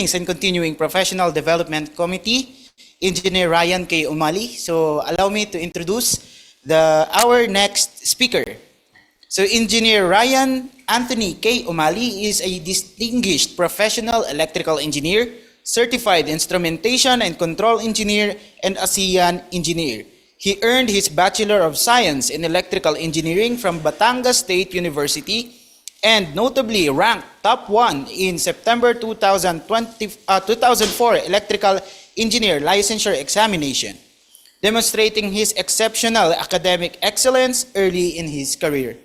and Continuing Professional Development Committee, Engineer Ryan K. Umali. So allow me to introduce our next speaker. So Engineer Ryan Anthony K. Umali is a distinguished professional electrical engineer, certified instrumentation and control engineer, and ASEAN engineer. He earned his Bachelor of Science in Electrical Engineering from Batangas State University and notably ranked top 1 in September 2004 Electrical Engineer Licensure Examination, demonstrating his exceptional academic excellence early in his career.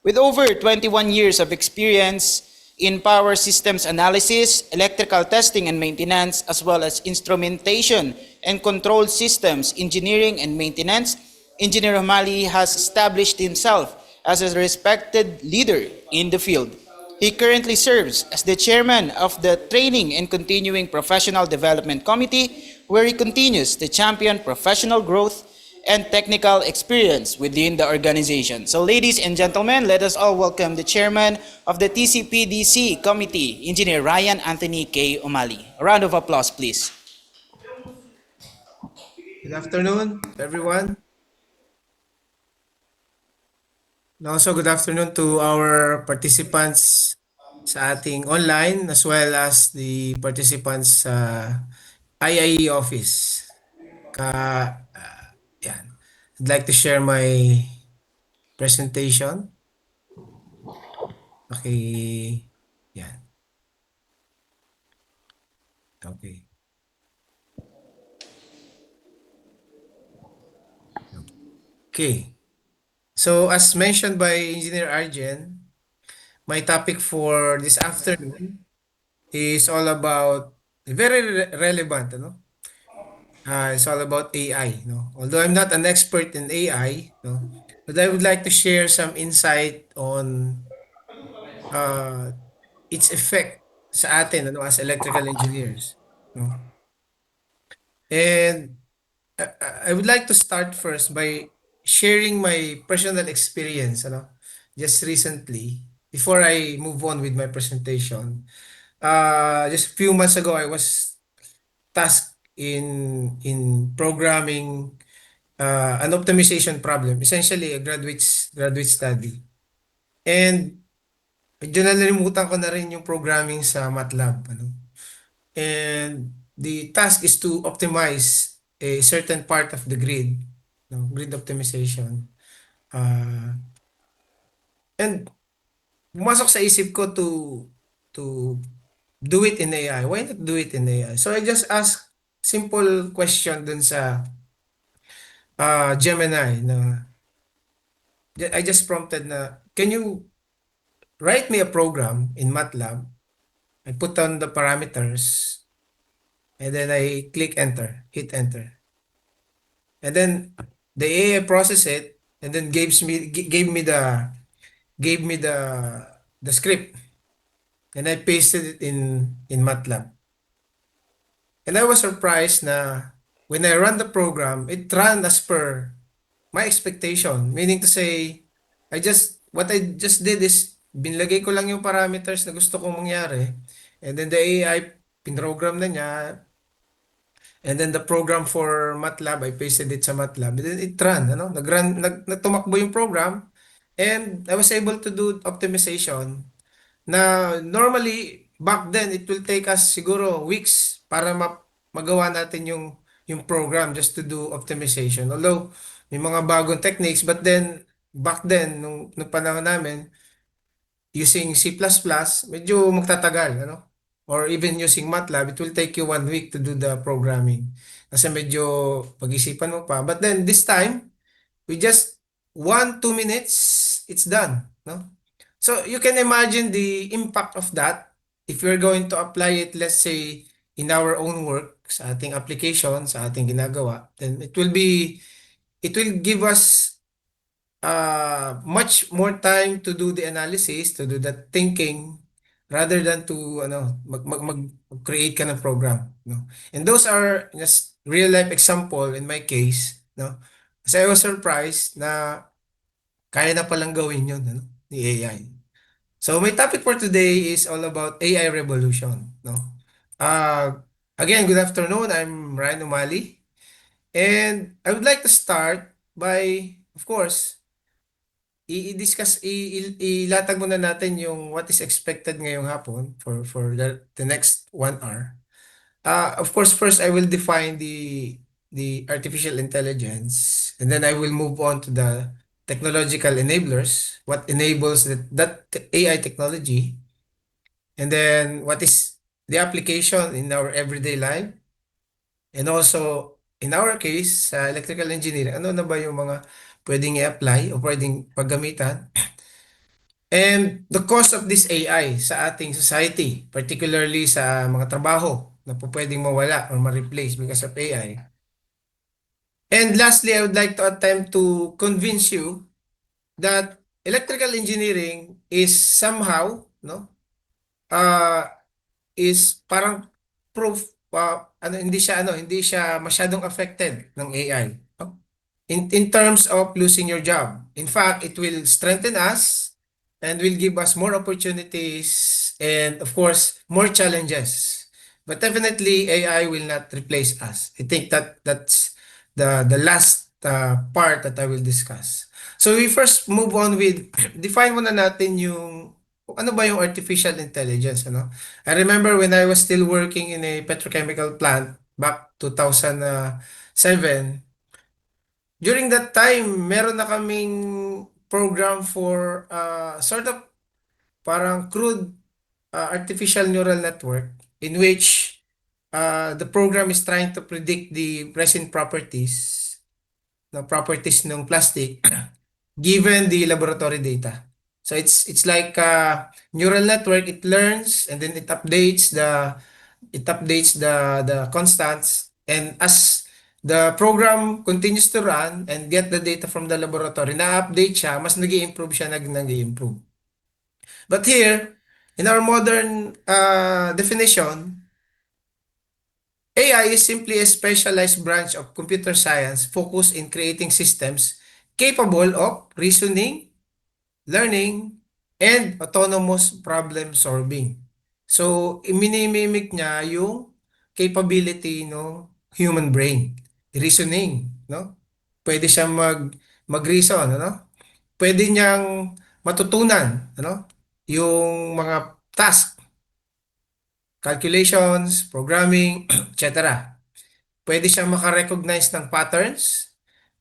With over 21 years of experience in power systems analysis, electrical testing and maintenance, as well as instrumentation and control systems engineering and maintenance, Engineer Umali has established himself as a respected leader in the field. He currently serves as the chairman of the Training and Continuing Professional Development Committee, where he continues to champion professional growth and technical experience within the organization. So ladies and gentlemen, let us all welcome the chairman of the TCPDC Committee, Engineer Ryan Anthony K. Umali. A round of applause, please. Good afternoon, everyone. And also, good afternoon to our participants sa ating online as well as the participants sa IIE office. Yan. I'd like to share my presentation. Okay. Yan. Okay. Okay. So, as mentioned by Engineer Arjen, my topic for this afternoon is all about very relevant, it's all about AI, no? Although I'm not an expert in AI, no, but I would like to share some insight on uh, its effect sa atin, as electrical engineers, no? And I would like to start first by sharing my personal experience, just recently, before I move on with my presentation. Just a few months ago, I was tasked in programming an optimization problem, essentially a graduate study. And medyo nalilimutan ko na rin yung programming sa MATLAB, And the task is to optimize a certain part of the grid, grid optimization. And pumasok sa isip ko to do it in AI. Why not do it in AI? So I just ask simple question dun sa Gemini na I just prompted na, can you write me a program in MATLAB? I put on the parameters and then I click enter, hit enter. And then the AI process it and then gave me the script and I pasted it in MATLAB. And I was surprised na when I run the program, it ran as per my expectation. Meaning to say, what I just did is, binlagay ko lang yung parameters na gusto kong mangyari. And then the AI, pinrogram na niya. And then the program for MATLAB, I pasted it sa MATLAB. And then it ran, nagtumakbo yung program. And I was able to do optimization na normally back then it will take us siguro weeks para magawa natin yung program just to do optimization. Although may mga bagong techniques, but then back then nung panahon namin using C++, medyo magtatagal, or even using MATLAB, it will take you 1 week to do the programming kasi medyo pag-isipan mo pa. But then this time we just 1-2 minutes, it's done, no? So you can imagine the impact of that if we're going to apply it, let's say, in our own work, sa ating application, sa ating ginagawa, then it will give us much more time to do the analysis, to do the thinking, rather than to create ka ng program, no? And those are just real life example in my case, no? Kasi I was surprised na kaya na palang gawin yun, ni AI. So my topic for today is all about AI revolution, no? Uh, Again, good afternoon. I'm Ryan Umali, and I would like to start by, of course, i-discuss, ilatag muna natin yung what is expected ngayong hapon for the next 1 hour. Of course, first I will define the artificial intelligence, and then I will move on to the technological enablers, what enables that AI technology, and then what is the application in our everyday life, and also in our case sa electrical engineering, ano na ba yung mga pwedeng i-apply o pwedeng paggamitan, and the cost of this AI sa ating society, particularly sa mga trabaho na po pwedeng mawala or ma-replace because of AI. And lastly, I would like to attempt to convince you that electrical engineering is somehow, no, uh, is parang proof, hindi siya masyadong affected ng AI, no? In terms of losing your job. In fact, it will strengthen us and will give us more opportunities and, of course, more challenges. But definitely, AI will not replace us. I think that's the last part that I will discuss. So we first move on with define muna natin yung ano ba yung artificial intelligence, ano? I remember when I was still working in a petrochemical plant back 2007. During that time, meron na kaming program for sort of parang crude artificial neural network in which the program is trying to predict the resin properties, the properties ng plastic given the laboratory data. So it's like a neural network. It learns and then it updates the constants, and as the program continues to run and get the data from the laboratory, na-update siya, mas nag-i-improve siya, nag-i-improve. But here, in our modern definition, AI is simply a specialized branch of computer science focused in creating systems capable of reasoning, learning, and autonomous problem solving. So, iminimimik niya yung capability no human brain. Reasoning, no? Pwede siyang mag-reason, ano? Pwede niyang matutunan, ano? Yung mga task, calculations, programming, etc. Pwede siyang makarecognize ng patterns.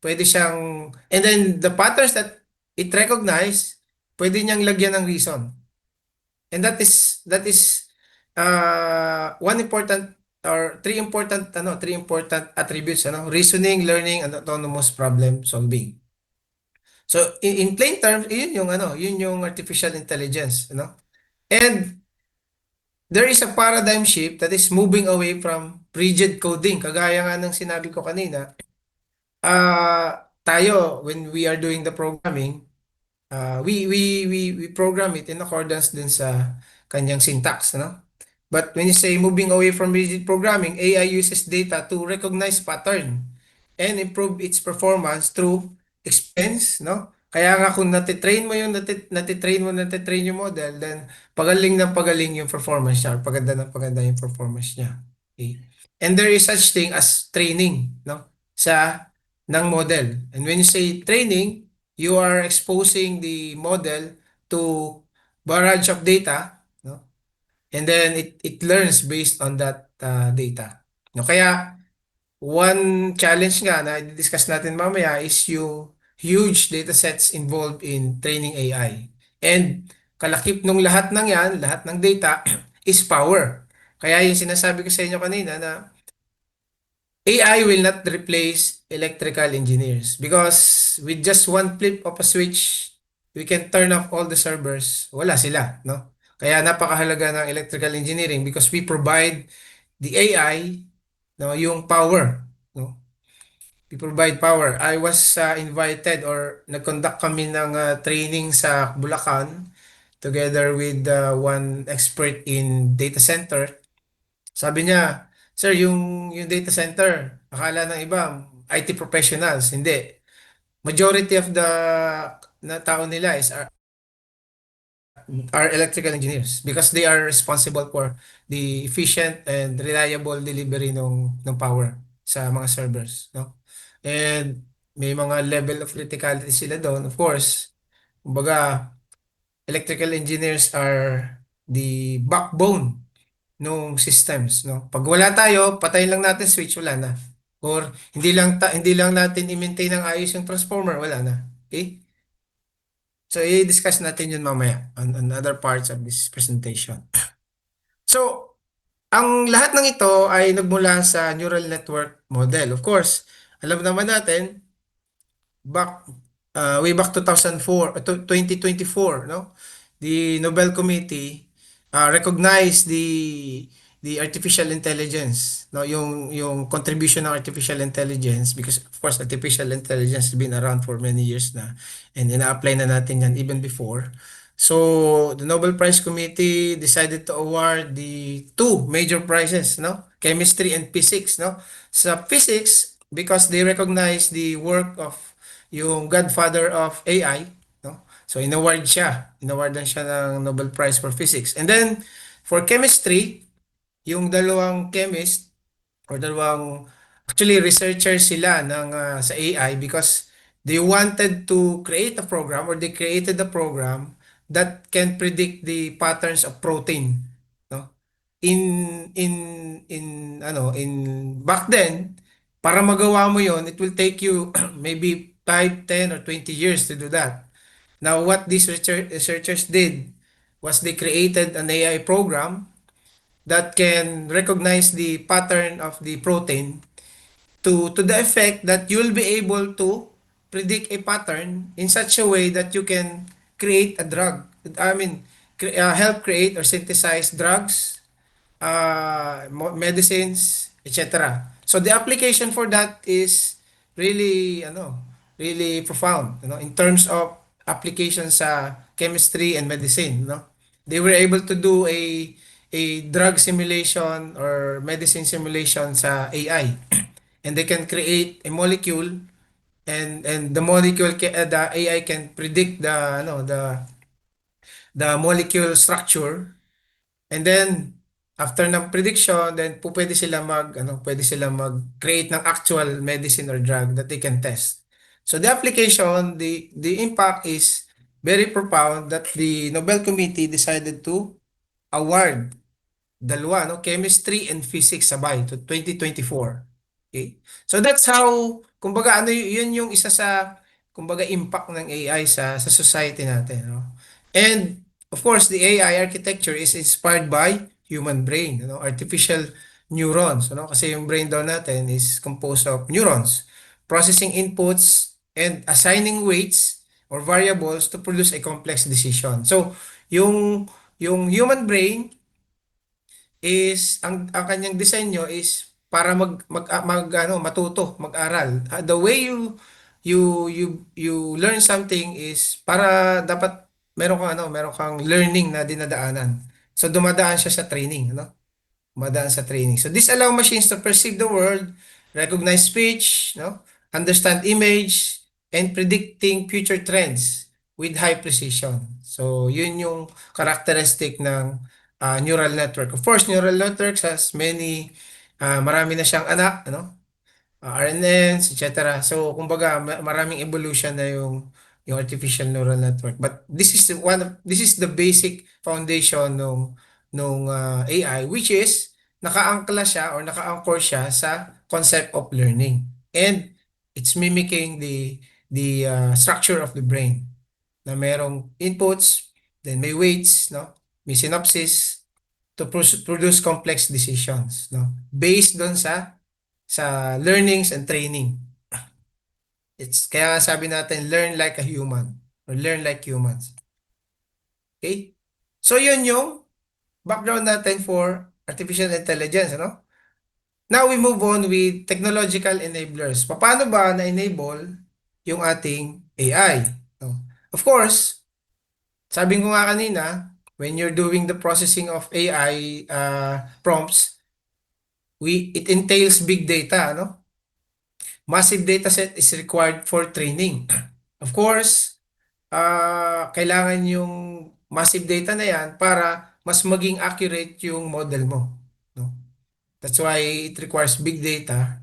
Pwede siyang, and then the patterns that it recognize, pwede niyang lagyan ng reason. And that is one important or three important attributes, ano, reasoning, learning, and autonomous problem solving. So in plain terms, yun yung artificial intelligence, ano. And there is a paradigm shift that is moving away from rigid coding. Kagaya nga ng sinabi ko kanina, tayo when we are doing the programming, we program it in accordance din sa kanyang syntax, no? But when you say moving away from rigid programming, AI uses data to recognize pattern and improve its performance through experience, no? Kaya nga kung natitrain yung model, then pagaling ng pagaling yung performance niya, or paganda ng paganda yung performance niya. Okay? And there is such thing as training, no? Ng model. And when you say training, you are exposing the model to barrage of data, no? And then it learns based on that data. No, kaya one challenge nga na i-discuss natin mamaya is yung huge data sets involved in training AI. And kalakip nung lahat ng yan, lahat ng data is power. Kaya yung sinasabi ko sa inyo kanina na AI will not replace electrical engineers because with just one flip of a switch, we can turn off all the servers. Wala sila, no? Kaya napakahalaga ng electrical engineering because we provide the AI, no, yung power, no? We provide power. I was invited or nag-conduct kami ng training sa Bulacan together with one expert in data center. Sabi niya, sir, yung data center, akala ng iba, IT professionals. Hindi. Majority of the na tao nila is are electrical engineers because they are responsible for the efficient and reliable delivery ng power sa mga servers, no? And may mga level of criticality sila doon, of course. Kumbaga, electrical engineers are the backbone ng systems, no? Pag wala tayo, patayin lang natin switch, wala na. Or hindi lang natin i-maintain ng ayos yung transformer, wala na. Okay? So, i-discuss natin yun mamaya on other parts of this presentation. So, ang lahat ng ito ay nagmula sa neural network model. Of course, alam naman natin, back way back 2004 to 2024, no, the Nobel Committee recognized the artificial intelligence, no, yung contribution ng artificial intelligence, because of course artificial intelligence has been around for many years na, and ina-apply na natin yan even before. So the Nobel Prize Committee decided to award the two major prizes, no, chemistry and physics, no. Sa physics, because they recognize the work of yung godfather of AI, no? So inawardan siya ng Nobel Prize for Physics. And then for chemistry, yung dalawang chemist or dalawang, actually researchers sila sa AI, because they wanted to create a program, or they created a program that can predict the patterns of protein, no? in in in in back then, para magawa mo yon, it will take you maybe 5, 10 or 20 years to do that. Now what these researchers did was they created an AI program that can recognize the pattern of the protein, to the effect that you'll be able to predict a pattern in such a way that you can create a drug. I mean, help create or synthesize drugs, medicines, etc. So the application for that is really, really profound, in terms of application sa chemistry and medicine, They were able to do a drug simulation or medicine simulation sa AI, and they can create a molecule, and the the AI can predict the molecule structure. And then, after ng prediction, then pwede sila pwede sila mag-create ng actual medicine or drug that they can test. So the application, the impact is very profound, that the Nobel Committee decided to award dalawa, no? Chemistry and physics sabay to 2024. Okay? So that's how, kumbaga yun yung isa sa, kumbaga, impact ng AI sa society natin, no? And of course, the AI architecture is inspired by human brain, artificial neurons, kasi yung brain daw natin is composed of neurons processing inputs and assigning weights or variables to produce a complex decision. So, yung human brain is, ang kanyang disenyo is para matuto, mag-aral. The way you learn something is para dapat meron kang learning na dinadaanan. So dumadaan siya sa training, Dumadaan sa training. So this allow machines to perceive the world, recognize speech, understand image, and predicting future trends with high precision. So yun yung characteristic ng neural network. Of course, neural networks has marami na siyang anak, RNNs, etc. So, kumbaga, maraming evolution na yung artificial neural network. But this is the basic foundation nung AI, which is nakaangkla siya or naka-anchor siya sa concept of learning. And it's mimicking the structure of the brain, na merong inputs, then may weights, may synapses to produce complex decisions, based doon sa learnings and training. It's kaya sabi natin, learn like a human or learn like humans. Okay? So yun yung background natin for artificial intelligence, Now we move on with technological enablers. Paano ba na-enable yung ating AI? No? Of course, sabi ko nga kanina, when you're doing the processing of AI prompts, it entails big data, Massive data set is required for training. Of course, kailangan yung massive data na yan para mas maging accurate yung model mo, no? That's why it requires big data.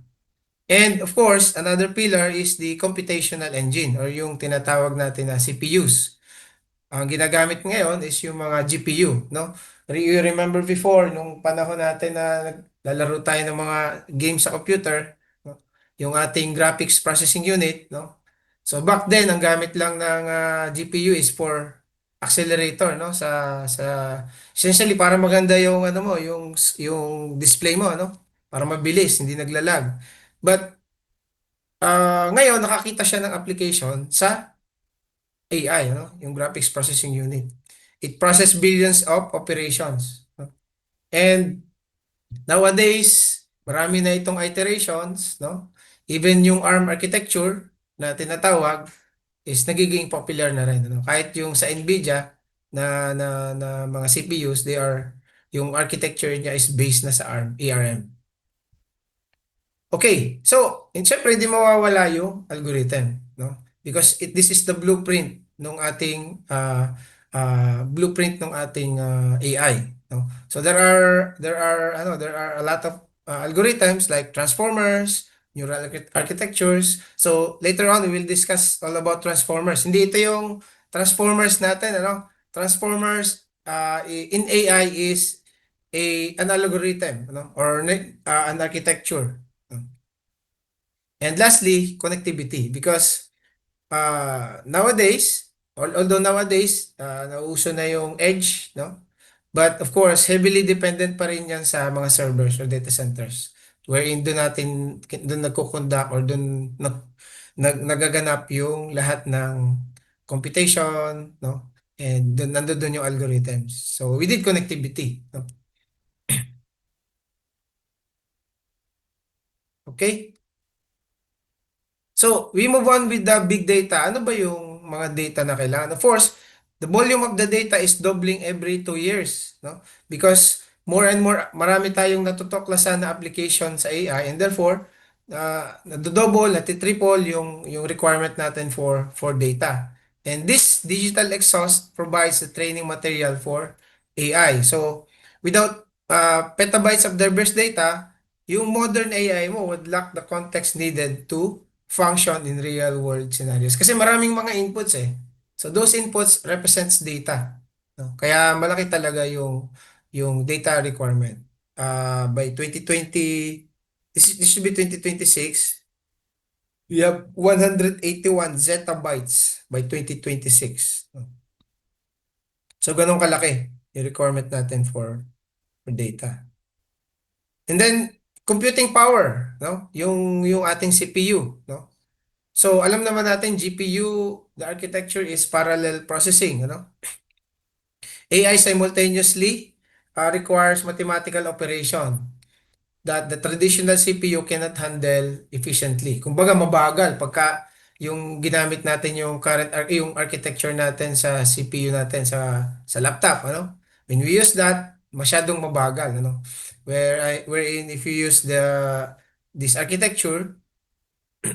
And of course, another pillar is the computational engine or yung tinatawag natin na CPUs. Ang ginagamit ngayon is yung mga GPU, no? You remember before, nung panahon natin na naglalaro tayo ng mga games sa computer, no? Yung ating graphics processing unit, no? So back then, ang gamit lang ng GPU is for accelerator, no? Sa essentially para maganda yung ano mo, yung display mo, no? Para mabilis, hindi naglalag. But ngayon nakakita siya ng application sa AI, ano? Yung graphics processing unit. It process billions of operations. No? And nowadays, marami na itong iterations, no? Even yung ARM architecture na tinatawag is nagiging popular na rin, ano? Kahit yung sa Nvidia na mga CPUs, yung architecture niya is based na sa ARM, ARM. Okay, so, and syempre, hindi mawawala yung algorithm, no? Because this is the blueprint ng ating blueprint ng ating AI, no? So there are a lot of algorithms like transformers, neural architectures. So later on we will discuss all about transformers. Hindi ito yung transformers natin, ano? Transformers in AI is an algorithm, ano? Or an architecture. And lastly, connectivity because nowadays, although nowadays nauso na yung edge, no? But of course, heavily dependent pa rin yan sa mga servers or data centers wherein doon nagko-conduct or doon nagaganap yung lahat ng computation, no? And nandoon yung algorithms. So we did connectivity, no? Okay? So, we move on with the big data. Ano ba yung mga data na kailangan? Of course, the volume of the data is doubling every 2 years, no? Because more and more, marami tayong natutuklasan na application sa AI and therefore, nadodouble, natitriple yung requirement natin for data. And this digital exhaust provides the training material for AI. So, without petabytes of diverse data, yung modern AI mo would lack the context needed to function in real world scenarios. Kasi maraming mga inputs eh. So those inputs represents data. No? Kaya malaki talaga yung data requirement. By 2020, this should be 2026, we have 181 zettabytes by 2026. No? So ganun kalaki yung requirement natin for data. And then computing power, no? Yung ating CPU, no? So, alam naman natin, GPU, the architecture is parallel processing, ano? AI simultaneously requires mathematical operation that the traditional CPU cannot handle efficiently. Kumbaga, mabagal pagka yung ginamit natin yung yung architecture natin sa CPU natin sa laptop, ano? When we use that, masyadong mabagal, ano? Wherein if you use this architecture,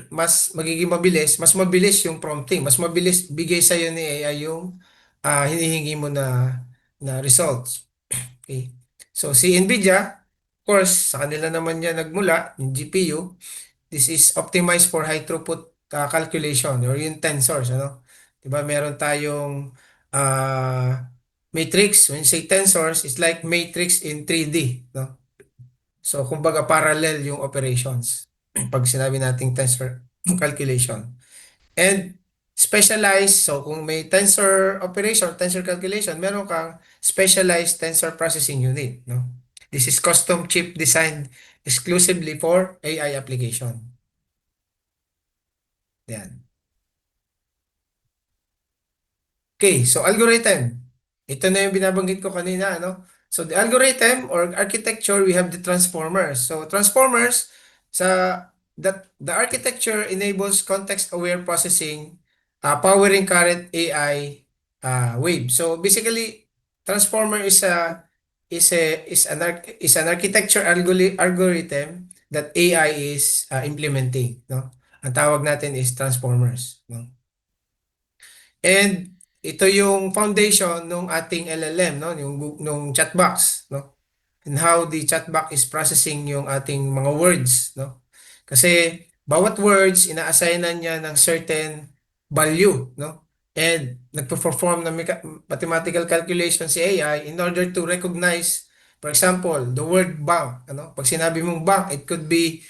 mas mabilis yung prompting, mas mabilis bigay sa iyo ni AI yung hinihingi mo na results. Okay? So si Nvidia, of course, sa kanila naman yan nagmula, yung GPU, this is optimized for high throughput calculation or yung tensors, ano? 'Di ba? Meron tayong matrix. When you say tensors, it's like matrix in 3D, no? So kumbaga parallel yung operations pag sinabi nating tensor calculation. And specialized, so kung may tensor operation, tensor calculation, meron kang specialized tensor processing unit, no? This is custom chip designed exclusively for AI application. Yan. Okay, so algorithm. Ito na yung binabanggit ko kanina, no? So the algorithm or architecture, we have the transformers. So transformers, the architecture enables context-aware processing, powering current AI wave. So basically, transformer is an architecture algorithm that AI is implementing, no? Ang tawag natin is transformers, no? And ito yung foundation ng ating LLM, no? Nung chatbox, no? And how the chatbot is processing yung ating mga words, no? Kasi bawat words ina-assignan niya ng certain value, no? And nagpo-perform ng mathematical calculation si AI in order to recognize, for example, the word bank, ano? Pag sinabi mong bank, it could be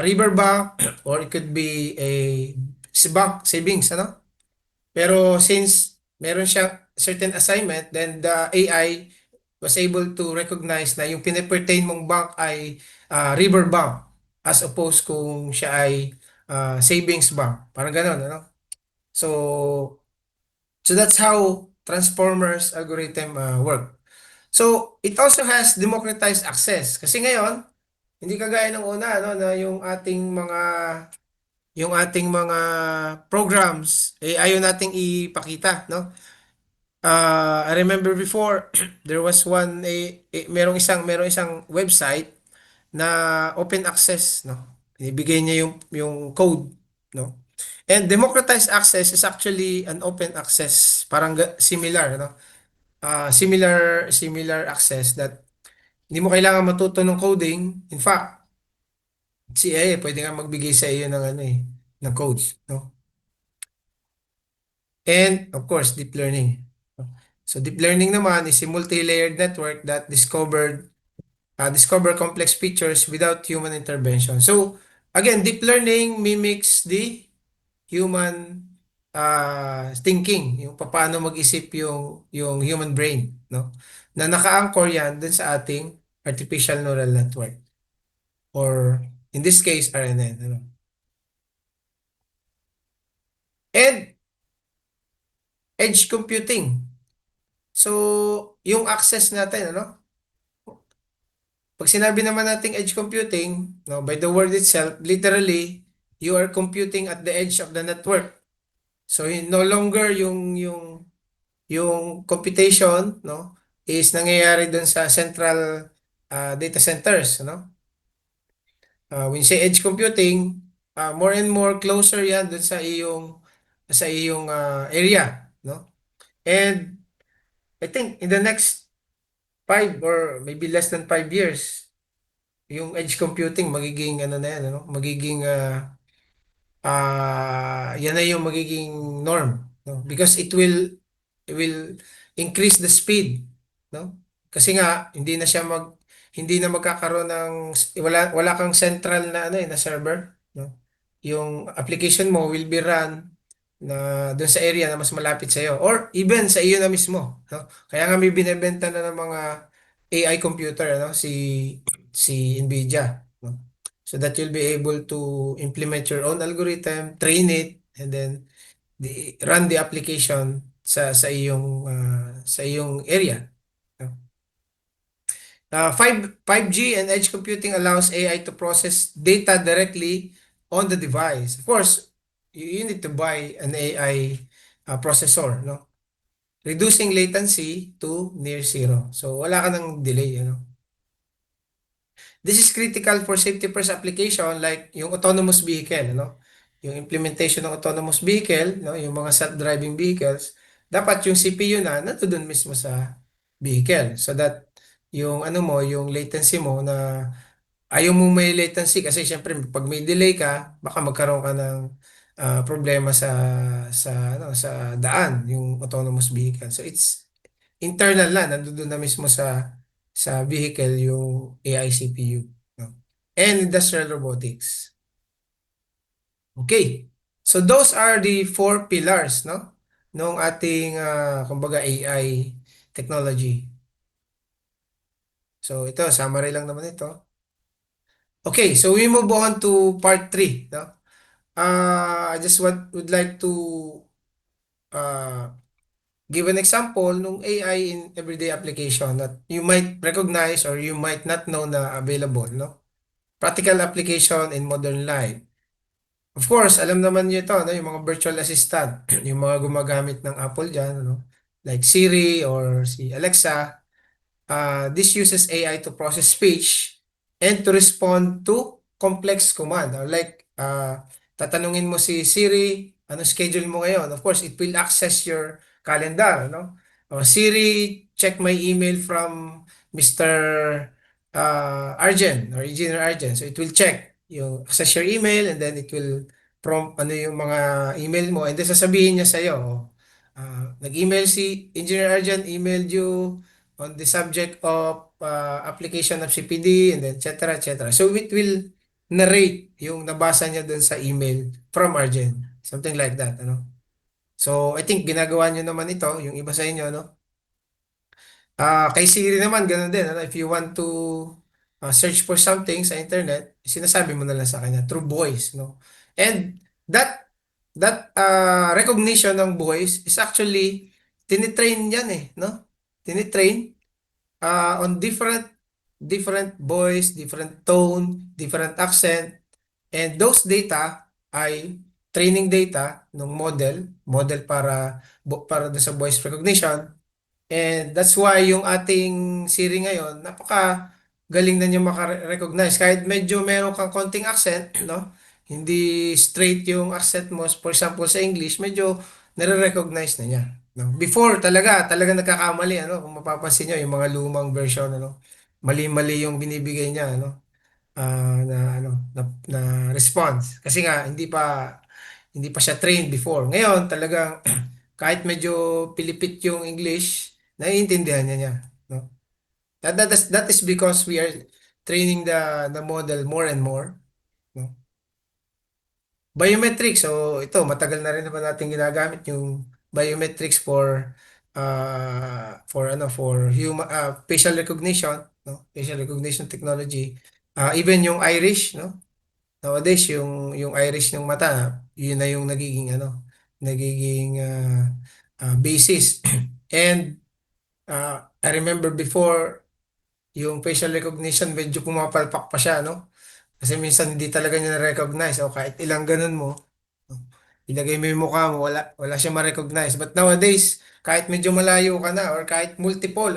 river bank or it could be a bank savings, ano? Pero since meron siyang certain assignment, then the AI was able to recognize na yung pinipertain mong bank ay river bank as opposed kung siya ay savings bank. Parang ganun, ano? So, so that's how transformers algorithm work. So, it also has democratized access. Kasi ngayon, hindi kagaya ng una, no, na yung ating mga programs ayaw nating ipakita, no? I remember before there was merong isang website na open access, no. Ibigay niya yung code, no. And democratized access is actually an open access, parang similar, no. Similar access that hindi mo kailangan matuto ng coding. In fact, si AI pwede nga magbigay sa iyo ng ano ng codes, no. And of course, deep learning. So deep learning naman is a multi-layered network that discover complex features without human intervention. So again, deep learning mimics the human thinking, yung paano mag-isip yung human brain, no? Na naka-anchor yan dun sa ating artificial neural network or in this case RNN, ano? And edge computing. So yung access natin, ano? Pag sinabi naman nating edge computing, no, by the word itself, literally, you are computing at the edge of the network. So no longer yung computation, no, is nangyayari dun sa central data centers, no? When you say edge computing, more and more closer yan dun sa iyong area, no? And I think in the next 5 or maybe less than 5 years, yung edge computing magiging ano na yan, ano? Magiging yan na yung magiging norm, no? Because it will increase the speed, no? Kasi nga hindi na magkakaroon ng wala kang central na ano na server, no? Yung application mo will be run na doon sa area na mas malapit sa iyo or even sa iyo na mismo, no? Kaya nga may binebenta na ng mga AI computer, ano, si Nvidia, no? So that you'll be able to implement your own algorithm, train it, and then run the application sa iyong area, no? 5G and edge computing allows AI to process data directly on the device. Of course, you need to buy an AI processor, no? Reducing latency to near zero. So wala ka ng delay, ano? This is critical for safety first application like yung autonomous vehicle, no? Yung implementation ng autonomous vehicle, no, yung mga self-driving vehicles, dapat yung CPU na nandoon mismo sa vehicle so that yung ano mo, yung latency mo na ayaw mo may latency kasi syempre pag may delay ka, baka magkaroon ka ng problema sa daan, yung autonomous vehicle. So it's internal na, nandoon na mismo sa vehicle yung AI CPU, no? And industrial robotics. Okay. So those are the 4 pillars, no, nung ating kumbaga AI technology. So ito, summary lang naman ito. Okay, so we move on to part 3, no? I just would like to uh, give an example nung AI in everyday application that you might recognize or you might not know na available, no? Practical application in modern life. Of course, alam naman niyo ito, no? Yung mga virtual assistant, yung mga gumagamit ng Apple dyan, no? Like Siri or si Alexa. This uses AI to process speech and to respond to complex command. Like, tatanungin mo si Siri, ano schedule mo ngayon? Of course, it will access your calendar, no? O Siri, check my email from Mr. Arjen or Engineer Arjen. So it will check yung access your email and then it will prompt ano yung mga email mo and then sasabihin niya sa iyo, nag-email si Engineer Arjen, emailed you on the subject of application of CPD and then et cetera, et cetera. So it will narrate yung nabasa niya dun sa email from Arjen. Something like that, ano? So, I think ginagawa niyo naman ito, yung iba sa inyo, no? Kay Siri naman, ganun din. Ano? If you want to search for something sa internet, sinasabi mo na lang sa kanya through voice, no? And that recognition ng voice is actually tinitrain yan eh, no? Tinitrain on different voice, different tone, different accent, and those data ay training data ng model para dun sa voice recognition. And that's why yung ating Siri ngayon, napaka galing na niya maka-recognize. Kahit medyo meron kang konting accent, no? Hindi straight yung accent mo, for example sa English, medyo nare-recognize na niya. No? Before talaga nagkakamali, ano? Kung mapapansin niyo yung mga lumang version, ano? Mali-mali yung binibigay niya, ano? Na response. Kasi nga hindi pa siya trained before. Ngayon, talagang kahit medyo pilipit yung English, naiintindihan niya. No? That is because we are training the model more and more. No? Biometrics, so ito, matagal na rin naman natin ginagamit yung biometrics for human facial recognition, no? Facial recognition technology. Even yung iris, no? Nowadays, yung iris ng mata, yun na yung nagiging basis. And I remember before, yung facial recognition, medyo pumapalpak pa siya, no? Kasi minsan hindi talaga niya na-recognize o kahit ilang ganun mo, ilagay mo yung mukha mo, wala siya ma-recognize. But nowadays, kahit medyo malayo ka na or kahit multiple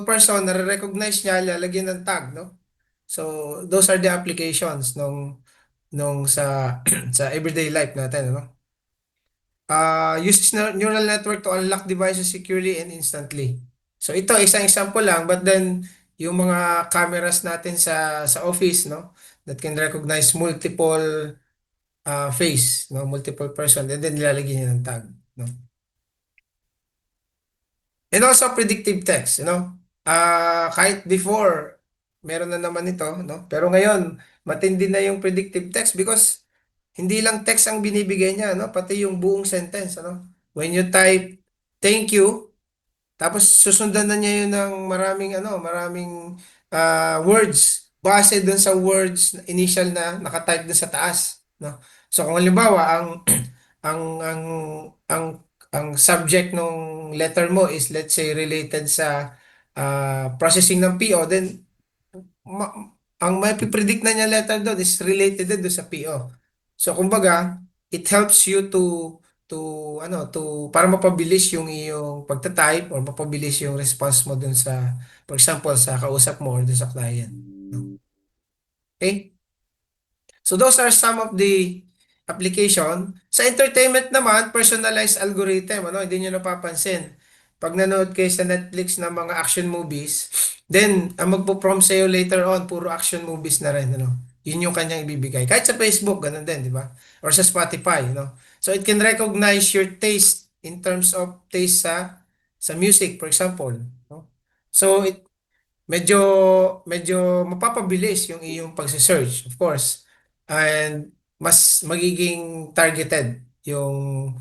person na-recognize niya, lalagyan ng tag, no? So, those are the applications nung sa sa everyday life natin, ano? Uses neural network to unlock devices securely and instantly. So ito isang example lang, but then yung mga cameras natin sa office, no, that can recognize multiple face, no, multiple person, and then nilalagyan niya ng tag, no. And also predictive text, kahit before meron na naman ito, no, pero ngayon matindi na yung predictive text because hindi lang text ang binibigay niya, no? Pati yung buong sentence, ano? When you type thank you, tapos susundan na niya yun ng maraming words base dun sa words na initial na nakatype dun sa taas, no? So kung halimbawa ang ang ang ang subject ng letter mo is let's say related sa processing ng PO, then ma- ang may predict na niya letter doon is related din doon sa PO. So kumbaga, it helps you to para mapabilis yung iyong pagta-type or mapabilis yung response mo doon sa for example sa kausap mo or doon sa client, no? Okay? So those are some of the application. Sa entertainment naman, personalized algorithm, hindi nyo napapansin. Pag nanood kayo sa Netflix ng mga action movies, then ang magpo-prompt sa'yo later on, puro action movies na rin, Yun yung kanyang ibibigay. Kahit sa Facebook, ganun din, di ba? Or sa Spotify, So it can recognize your taste in terms of taste sa music, for example, no? So medyo medyo mapapabilis yung iyong pagse-search, of course. And mas magiging targeted yung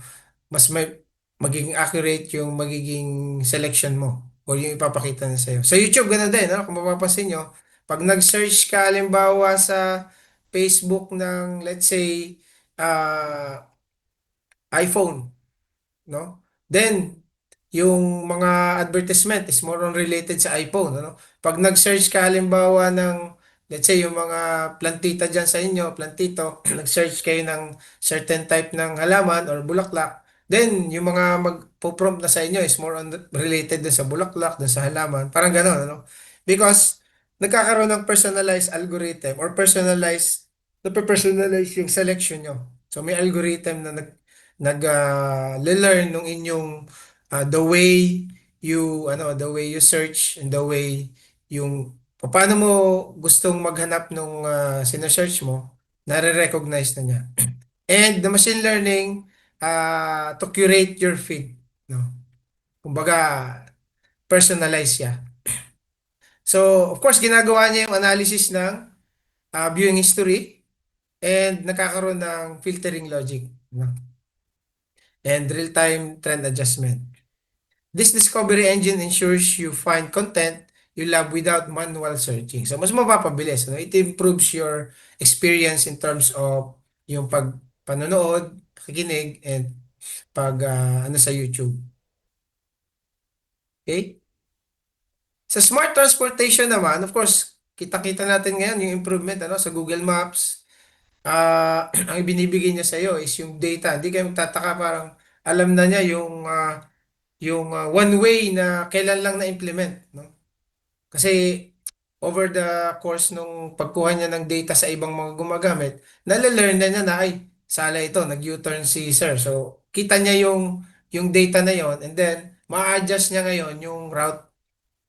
magiging accurate yung magiging selection mo o yung ipapakita na sa'yo. Sa YouTube, ganun din, no? Kung mapapansin nyo, pag nag-search ka, halimbawa sa Facebook ng, let's say, iPhone, no? Then, yung mga advertisement is more on related sa iPhone, ano? Pag nag-search ka halimbawa ng, let's say, yung mga plantita dyan sa inyo, plantito, nag-search kayo ng certain type ng halaman or bulaklak, then yung mga magpo-prompt na sa inyo is more on related dun sa bulaklak, dun sa halaman, parang gano'n, ano? Because, nagkakaroon ng personalized algorithm or personalize yung selection nyo. So, may algorithm na learn nung inyong the way you search and the way yung paano mo gustong maghanap nung sinesearch mo, nare-recognize na niya. And the machine learning to curate your feed, no? Kumbaga, personalize siya. So, of course, ginagawa niya yung analysis ng viewing history and nagkakaroon ng filtering logic, no? And real-time trend adjustment. This discovery engine ensures you find content you love without manual searching. So, mas mapapabilis, no? It improves your experience in terms of yung panonood, pakikinig, and ano sa YouTube. Okay? Sa smart transportation naman, of course, kita-kita natin ngayon yung improvement sa Google Maps. Ang ibinibigay niya sa iyo is yung data. Hindi kayo magtataka, parang alam na niya yung one way na kailan lang na-implement, no? Kasi over the course nung pagkuha niya ng data sa ibang mga gumagamit, nalalearn na niya na ay sala ito, nag-U-turn si sir. So kita niya yung data na yon, and then ma-adjust niya ngayon yung route,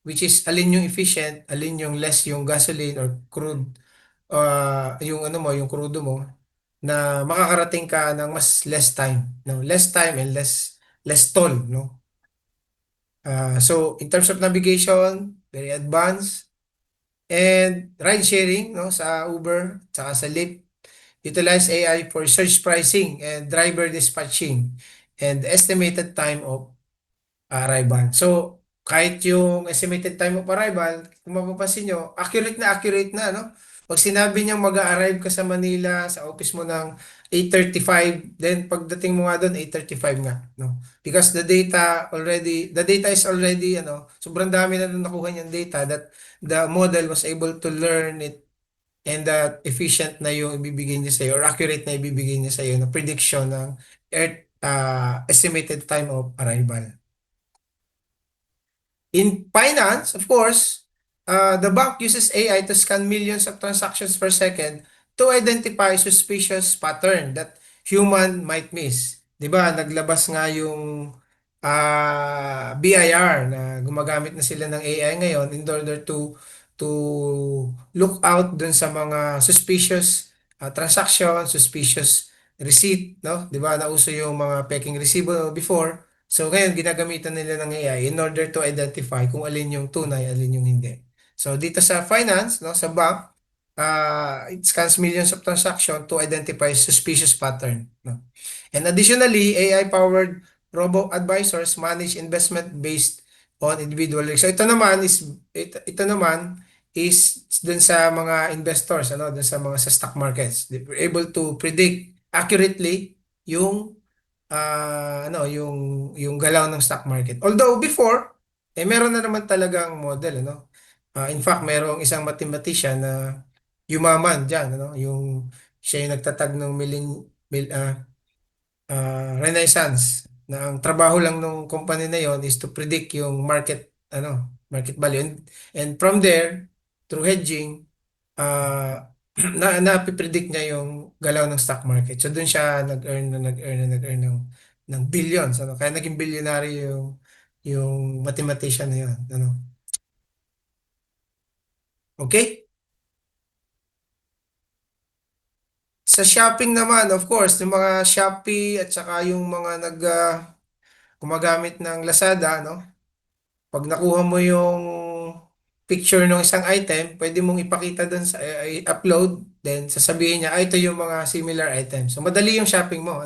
which is alin yung efficient, alin yung less yung gasoline or crude, yung yung crudo mo, na makakarating ka ng mas less time, no? Less time and less toll, no? So in terms of navigation, very advanced. And ride sharing, no, sa Uber, saka sa Lyft, utilize AI for search pricing and driver dispatching and estimated time of arrival. So, kahit yung estimated time of arrival, kung mapapansin nyo, accurate na, no? Pag sinabi niyang mag-arrive ka sa Manila, sa office mo ng 8:35, then pagdating mo nga doon, 8:35 nga, no? Because the data is already, sobrang dami na nung nakuha niyang data that the model was able to learn it, and that efficient na yung ibibigay niya sa'yo or accurate na ibibigay niya sa'yo na prediction ng estimated time of arrival. In finance, of course, the bank uses AI to scan millions of transactions per second to identify suspicious pattern that human might miss. 'Di ba? Naglabas nga yung BIR na gumagamit na sila ng AI ngayon in order to look out dun sa mga suspicious transaction, suspicious receipt, no? 'Di ba? Nauso yung mga peking resibo before. So ngayon ginagamitan nila ng AI in order to identify kung alin yung tunay, alin yung hindi. So dito sa finance, no, sa bank, it scans millions of transactions to identify suspicious pattern, no. And additionally, AI-powered robo-advisors manage investment based on individual risk. So ito naman is dun sa mga investors, dun sa mga sa stock markets. They're able to predict accurately yung yung galaw ng stock market. Although before, meron na naman talagang model, in fact, merong isang mathematician na yumaman diyan, yung siya yung nagtatag ng Renaissance, na ang trabaho lang ng company na yon is to predict yung market value, and from there, through hedging, uh, na-predict niya yung galaw ng stock market. So doon siya nag-earn ng billions, Kaya naging billionaire yung mathematician na yun, Okay? Sa shopping naman, of course, yung mga Shopee at saka yung mga gumagamit ng Lazada, Pag nakuha mo yung picture ng isang item, pwede mong ipakita doon sa upload, then sasabihin niya, ito yung mga similar items. So madali yung shopping mo,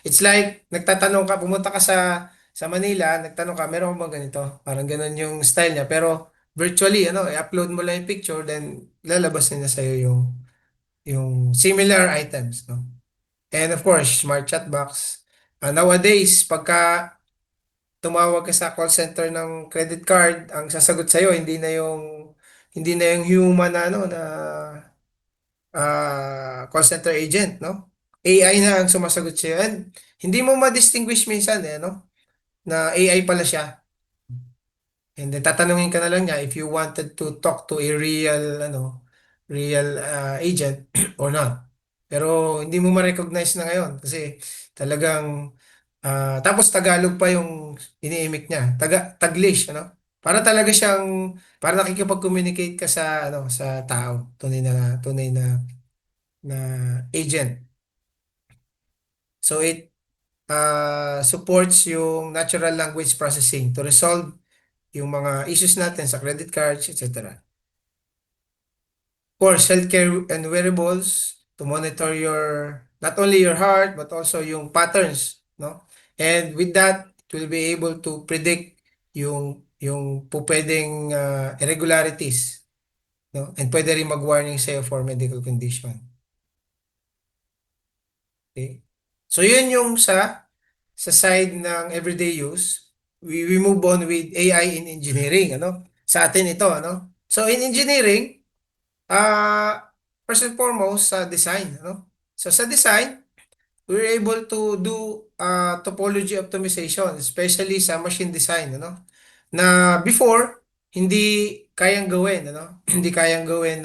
It's like nagtatanong ka, pumunta ka sa Manila, nagtanong ka, meron ka bang ganito? Parang ganun yung style niya, pero virtually, i-upload mo lang yung picture, then lalabas niya sa iyo yung similar items, And of course, smart chat box. Nowadays, pagka tumawag ka sa call center ng credit card, ang sasagot sa'yo, hindi na yung human na, na call center agent, AI na ang sumasagot sa'yo. And hindi mo ma-distinguish minsan, na AI pala siya. And then tatanungin ka na lang niya if you wanted to talk to a real agent or not. Pero hindi mo ma-recognize na ngayon kasi talagang tapos Tagalog pa yung iniimik niya. Taglish, ano? Para talaga siyang para nakikipag-communicate ka sa sa tao, tunay na agent. So it supports yung natural language processing to resolve yung mga issues natin sa credit cards, etc. Course, healthcare and wearables to monitor your not only your heart but also yung patterns, no? And with that, it will be able to predict yung po pwedeng irregularities, no? And pwede rin mag-warning sa'yo for medical condition. Okay? So yun yung sa side ng everyday use. We move on with AI in engineering, ano? Sa atin ito, ano? So in engineering, first and foremost sa design, no? So sa design, we're able to do topology optimization, especially sa machine design, ano? Na before hindi kayang gawin, ano? Hindi kayang gawin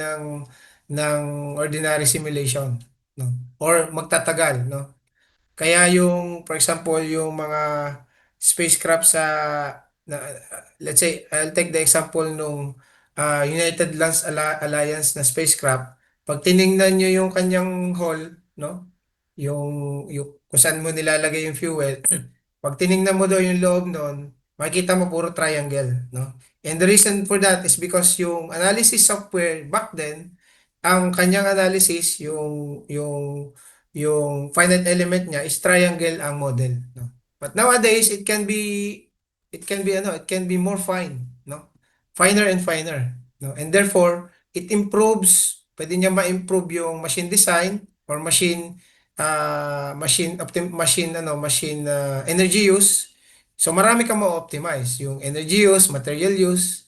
ng ordinary simulation, no? Or magtatagal, no? Kaya yung, for example, yung mga spacecraft let's say, I'll take the example nung United Launch Alliance na spacecraft. Pag tiningnan nyo yung kanyang hull, no? Yung kung saan mo nilalagay yung fuel, pag tiningnan mo daw yung loob nun, makikita mo puro triangle, no? And the reason for that is because yung analysis software back then, ang kanyang analysis, yung finite element niya is triangle ang model, no? But nowadays it can be more fine, no? Finer and finer, no? And therefore it improves, pwede niya ma-improve yung machine design or machine energy use. So marami kang ma-optimize yung energy use, material use.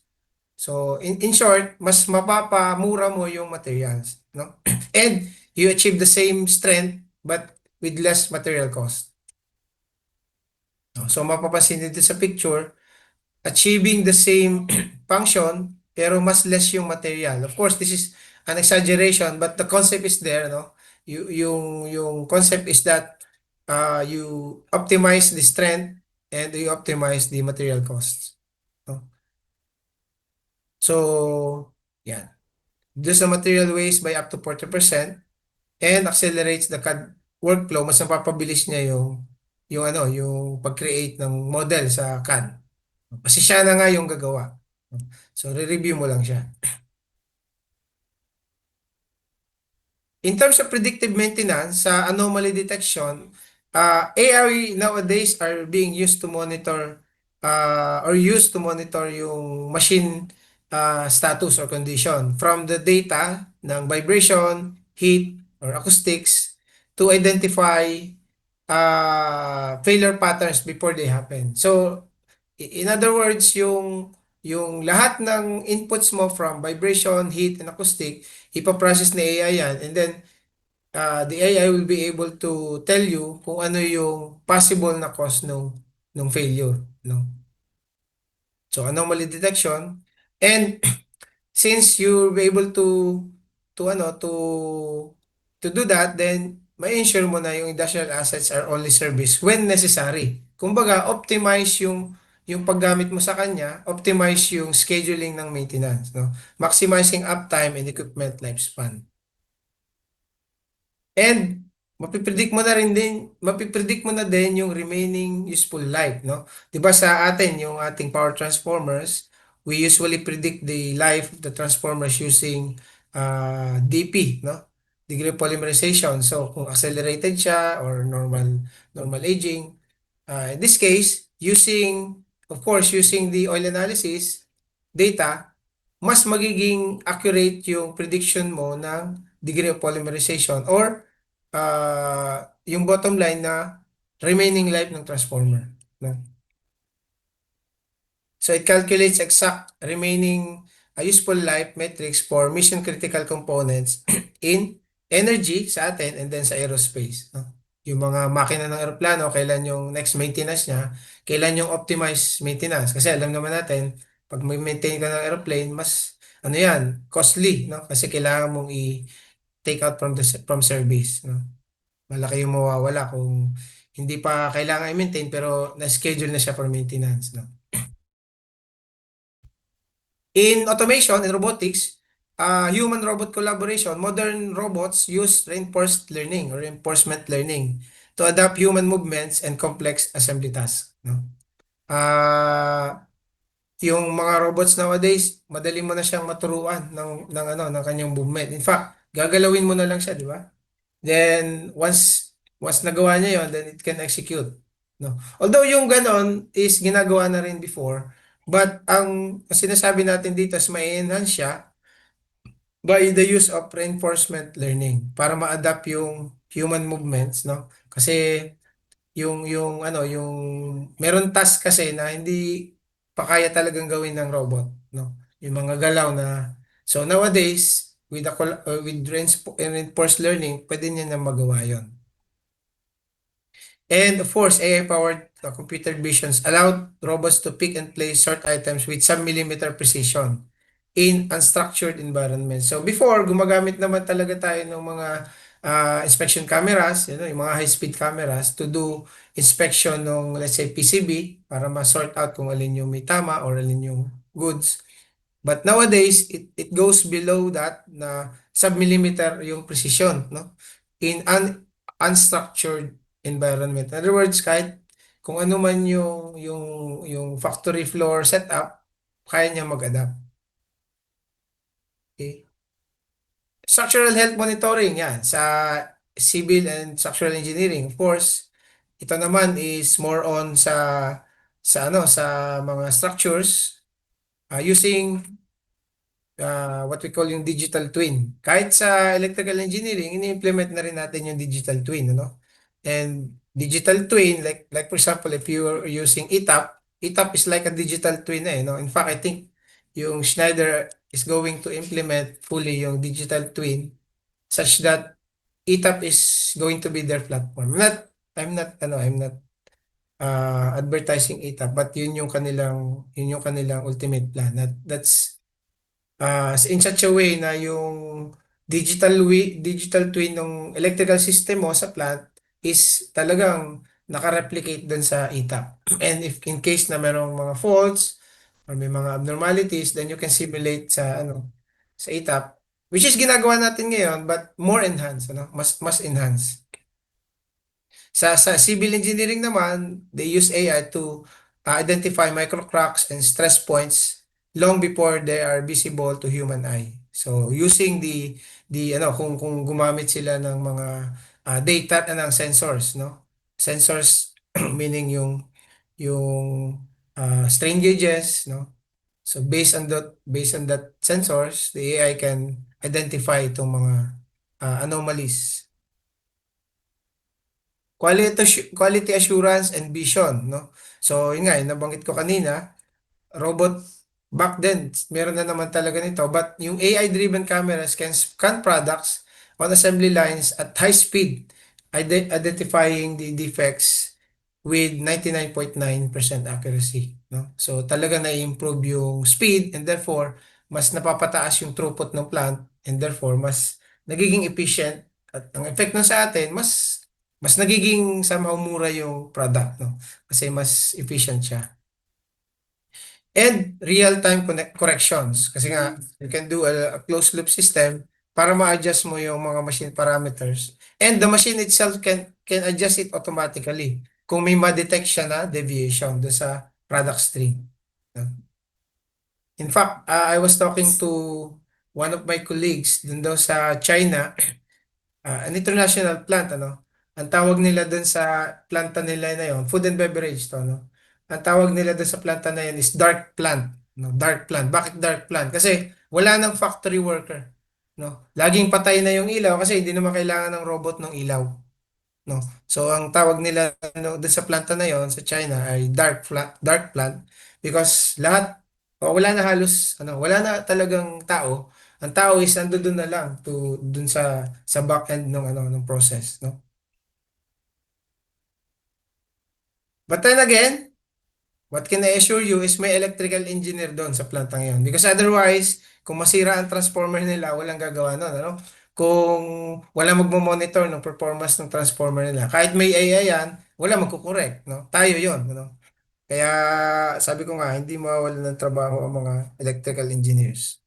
So in short, mas mapapamura mo yung materials, no? And you achieve the same strength but with less material cost. No? So mapapansin dito sa picture, achieving the same function pero mas less yung material. Of course, this is an exaggeration but the concept is there, no? Yung concept is that you optimize the strength and you optimize the material costs, no? So, yan. Reduce the material waste by up to 40% and accelerates the CAD workflow. Mas napapabilis niya yung pag-create ng model sa CAD. Kasi siya na nga yung gagawa. So, re-review mo lang siya. In terms of predictive maintenance, sa anomaly detection, AI nowadays are being used to monitor or used to monitor yung machine status or condition from the data ng vibration, heat, or acoustics to identify failure patterns before they happen. So, in other words, yung lahat ng inputs mo from vibration, heat, and acoustic, ipaprocess ni AI yan, and then the AI will be able to tell you kung ano yung possible na cause nung failure, no? So anomaly detection, and since you'll be able to ano to do that, then may ensure mo na yung industrial assets are only serviced when necessary. Kumbaga, optimize yung paggamit mo sa kanya, optimize yung scheduling ng maintenance, no? Maximizing uptime and equipment lifespan. And mapipredict mo na din yung remaining useful life, no? 'Di ba sa atin yung ating power transformers, we usually predict the life of the transformers using DP, no? Degree of polymerization. So kung accelerated siya or normal aging, in this case, of course, using the oil analysis data, mas magiging accurate yung prediction mo ng degree of polymerization or yung bottom line na remaining life ng transformer. No? So it calculates exact remaining useful life metrics for mission critical components in energy sa atin and then sa aerospace. No? Yung mga makina ng eroplano, kailan yung next maintenance niya, kailan yung optimized maintenance. Kasi alam naman natin, pag may maintain ka ng aeroplane, mas ano yan, costly, no? Kasi kailangan mong take out from service, no? Malaki yung mawawala kung hindi pa kailangan i-maintain pero na-schedule na siya for maintenance, no? In automation and robotics, human-robot collaboration, modern robots use reinforced learning or reinforcement learning to adapt human movements and complex assembly tasks, no? Yung mga robots nowadays, madali mo na siyang maturuan ng kanyang movement. In fact, gagalawin mo na lang siya, di ba? Then once nagawa niya 'yon, then it can execute, no? Although yung ganon is ginagawa na rin before, but ang sinasabi natin dito is mai-enhance siya by the use of reinforcement learning para ma-adapt yung human movements, no? Kasi yung meron task kasi na hindi pa kaya talagang gawin ng robot, no? Yung mga galaw na, so nowadays with reinforced learning, pwede niya na magawa 'yon. And of course, AI-powered computer visions allowed robots to pick and place sort items with some millimeter precision in unstructured environments. So before, gumagamit naman talaga tayo ng mga inspection cameras, yung mga high-speed cameras to do inspection ng, let's say, PCB para ma-sort out kung alin yung may tama or alin yung goods. But nowadays, it goes below that na sub-millimeter yung precision, no? In unstructured environment. In other words, kahit kung ano man yung factory floor setup, kaya niya mag-adapt. Okay? Structural health monitoring, yan, sa civil and structural engineering. Of course, ito naman is more on sa mga structures using what we call yung digital twin. Kahit sa electrical engineering, ini-implement na rin natin yung digital twin, ano? And digital twin, like for example, if you're using ETAP is like a digital twin eh, no? In fact, I think yung Schneider is going to implement fully yung digital twin such that ETAP is going to be their platform. I'm not advertising ETAP, but yun yung kanilang ultimate plan. That's in such a way na yung digital twin ng electrical system mo sa plant is talagang nakareplicate dun sa ETAP. And if in case na merong mga faults or may mga abnormalities, then you can simulate sa ETAP, which is ginagawa natin ngayon but more enhanced, mas enhanced. Sa civil engineering naman, they use AI to identify micro cracks and stress points long before they are visible to human eye. So using kung gumamit sila ng mga data ng sensors, no? Sensors meaning yung strain gauges, no? So based on that sensors, the AI can identify itong mga anomalies. Quality assurance and vision, no? So, yun nga, yung nabanggit ko kanina, robot back then, meron na naman talaga nito. But yung AI-driven cameras can scan products on assembly lines at high speed, identifying the defects with 99.9% accuracy, no? So, talaga na-improve yung speed and therefore, mas napapataas yung throughput ng plant and therefore, mas nagiging efficient. At ang effect nun sa atin, mas nagiging somehow mura yung product, no? Kasi mas efficient siya. And real-time corrections. Kasi nga, you can do a closed loop system para ma-adjust mo yung mga machine parameters. And the machine itself can adjust it automatically kung may ma-detect siya na deviation do sa product stream. No? In fact, I was talking to one of my colleagues dun daw sa China, an international plant, ang tawag nila doon sa planta nila na yon, food and beverage to, no? Ang tawag nila doon sa planta na yon is dark plant, no? Dark plant. Bakit dark plant? Kasi wala nang factory worker, no? Laging patay na yung ilaw kasi hindi naman kailangan ng robot ng ilaw, no? So ang tawag nila doon sa planta na yon sa China ay dark plant because wala na halos wala na talagang tao. Ang tao is nandoon na lang dun sa back end ng process, no? But then again, what can I assure you is may electrical engineer doon sa plantang yon. Because otherwise, kung masira ang transformer nila, walang gagawa nun, ano? kung wala magmo-monitor ng performance ng transformer nila. Kahit may AI yan, wala magkukorek, no? Tayo 'yon, no? Kaya sabi ko nga, hindi mawawalan ng trabaho ang mga electrical engineers.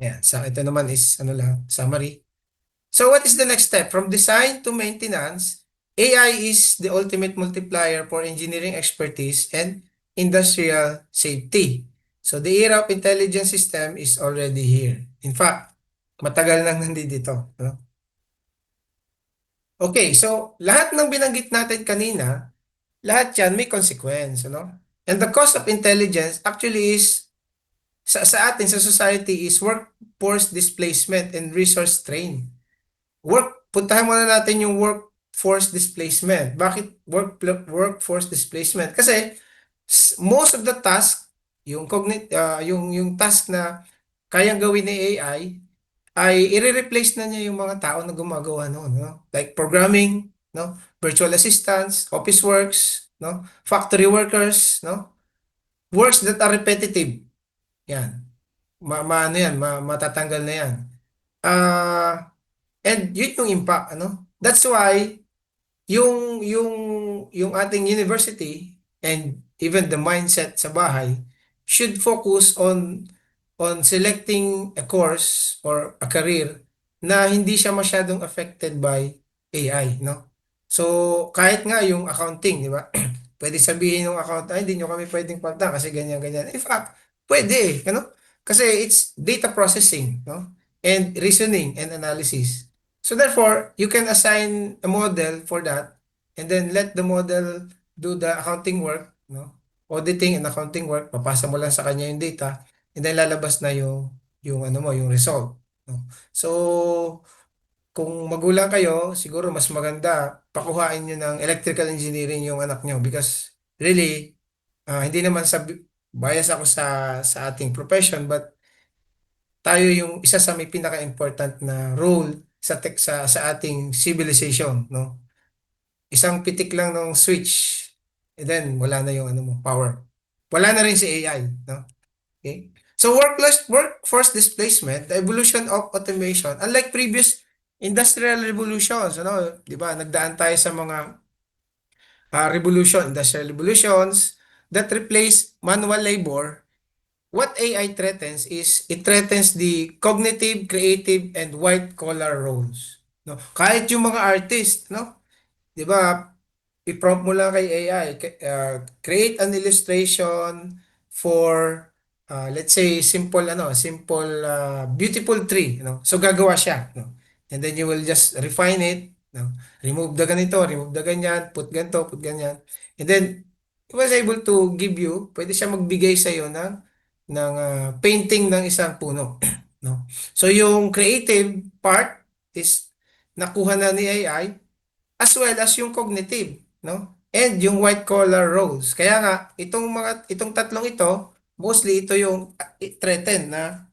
Yan, sa ito naman is ano lang, summary. So what is the next step? From design to maintenance, AI is the ultimate multiplier for engineering expertise and industrial safety. So the era of intelligent system is already here. In fact, matagal nang nandito. No? Okay, so lahat ng binanggit natin kanina, lahat yan may consequence. Ano? And the cost of intelligence actually is, sa atin, sa society, is workforce displacement and resource strain. Puntahan muna natin yung workforce displacement. Bakit workforce displacement? Kasi most of the task, yung task na kayang gawin ni AI, ay i-replace na niya yung mga tao na gumagawa noon, no? Like programming, no? Virtual assistants, office works, no? Factory workers, no? Works that are repetitive. Yan. Ano yan, matatanggal na yan. And yun yung impact, ano? That's why yung yung yung ating university and even the mindset sa bahay should focus on selecting a course or a career na hindi siya masyadong affected by AI, no? So, kahit nga yung accounting, di ba? Pwede sabihin ng account, ay, hindi nyo kami pwedeng palitan kasi ganyan, ganyan. In fact, pwede, ano? Kasi it's data processing, no? And reasoning and analysis. So therefore, you can assign a model for that and then let the model do the accounting work, no? Auditing and accounting work, papasa mo lang sa kanya yung data and then lalabas na yung ano mo, yung result, no? So, kung magulang kayo, siguro mas maganda pakuhain niyo ng electrical engineering yung anak niyo because really hindi naman bias ako sa ating profession but tayo yung isa sa may pinaka-important na role sa ating civilization, no? Isang pitik lang ng switch, and then wala na yung ano mo, power. Wala na rin si AI, no? Okay? So workforce displacement, the evolution of automation, unlike previous industrial revolutions, ano, 'di ba? Nagdaan tayo sa mga industrial revolutions that replace manual labor. What AI threatens is it threatens the cognitive, creative, and white collar roles. No? Kahit yung mga artist, no? 'Di ba? I-prompt mo lang kay AI, create an illustration for let's say simple beautiful tree, no? So gagawa siya, no? And then you will just refine it, no? Remove the ganito, remove the ganyan, put ganito, put ganyan. And then it was able to give you, pwede siya magbigay sa iyo ng painting ng isang puno, no? So yung creative part is nakuha na ni AI as well as yung cognitive, no? And yung white collar roles. Kaya nga itong tatlong ito, mostly ito yung threaten na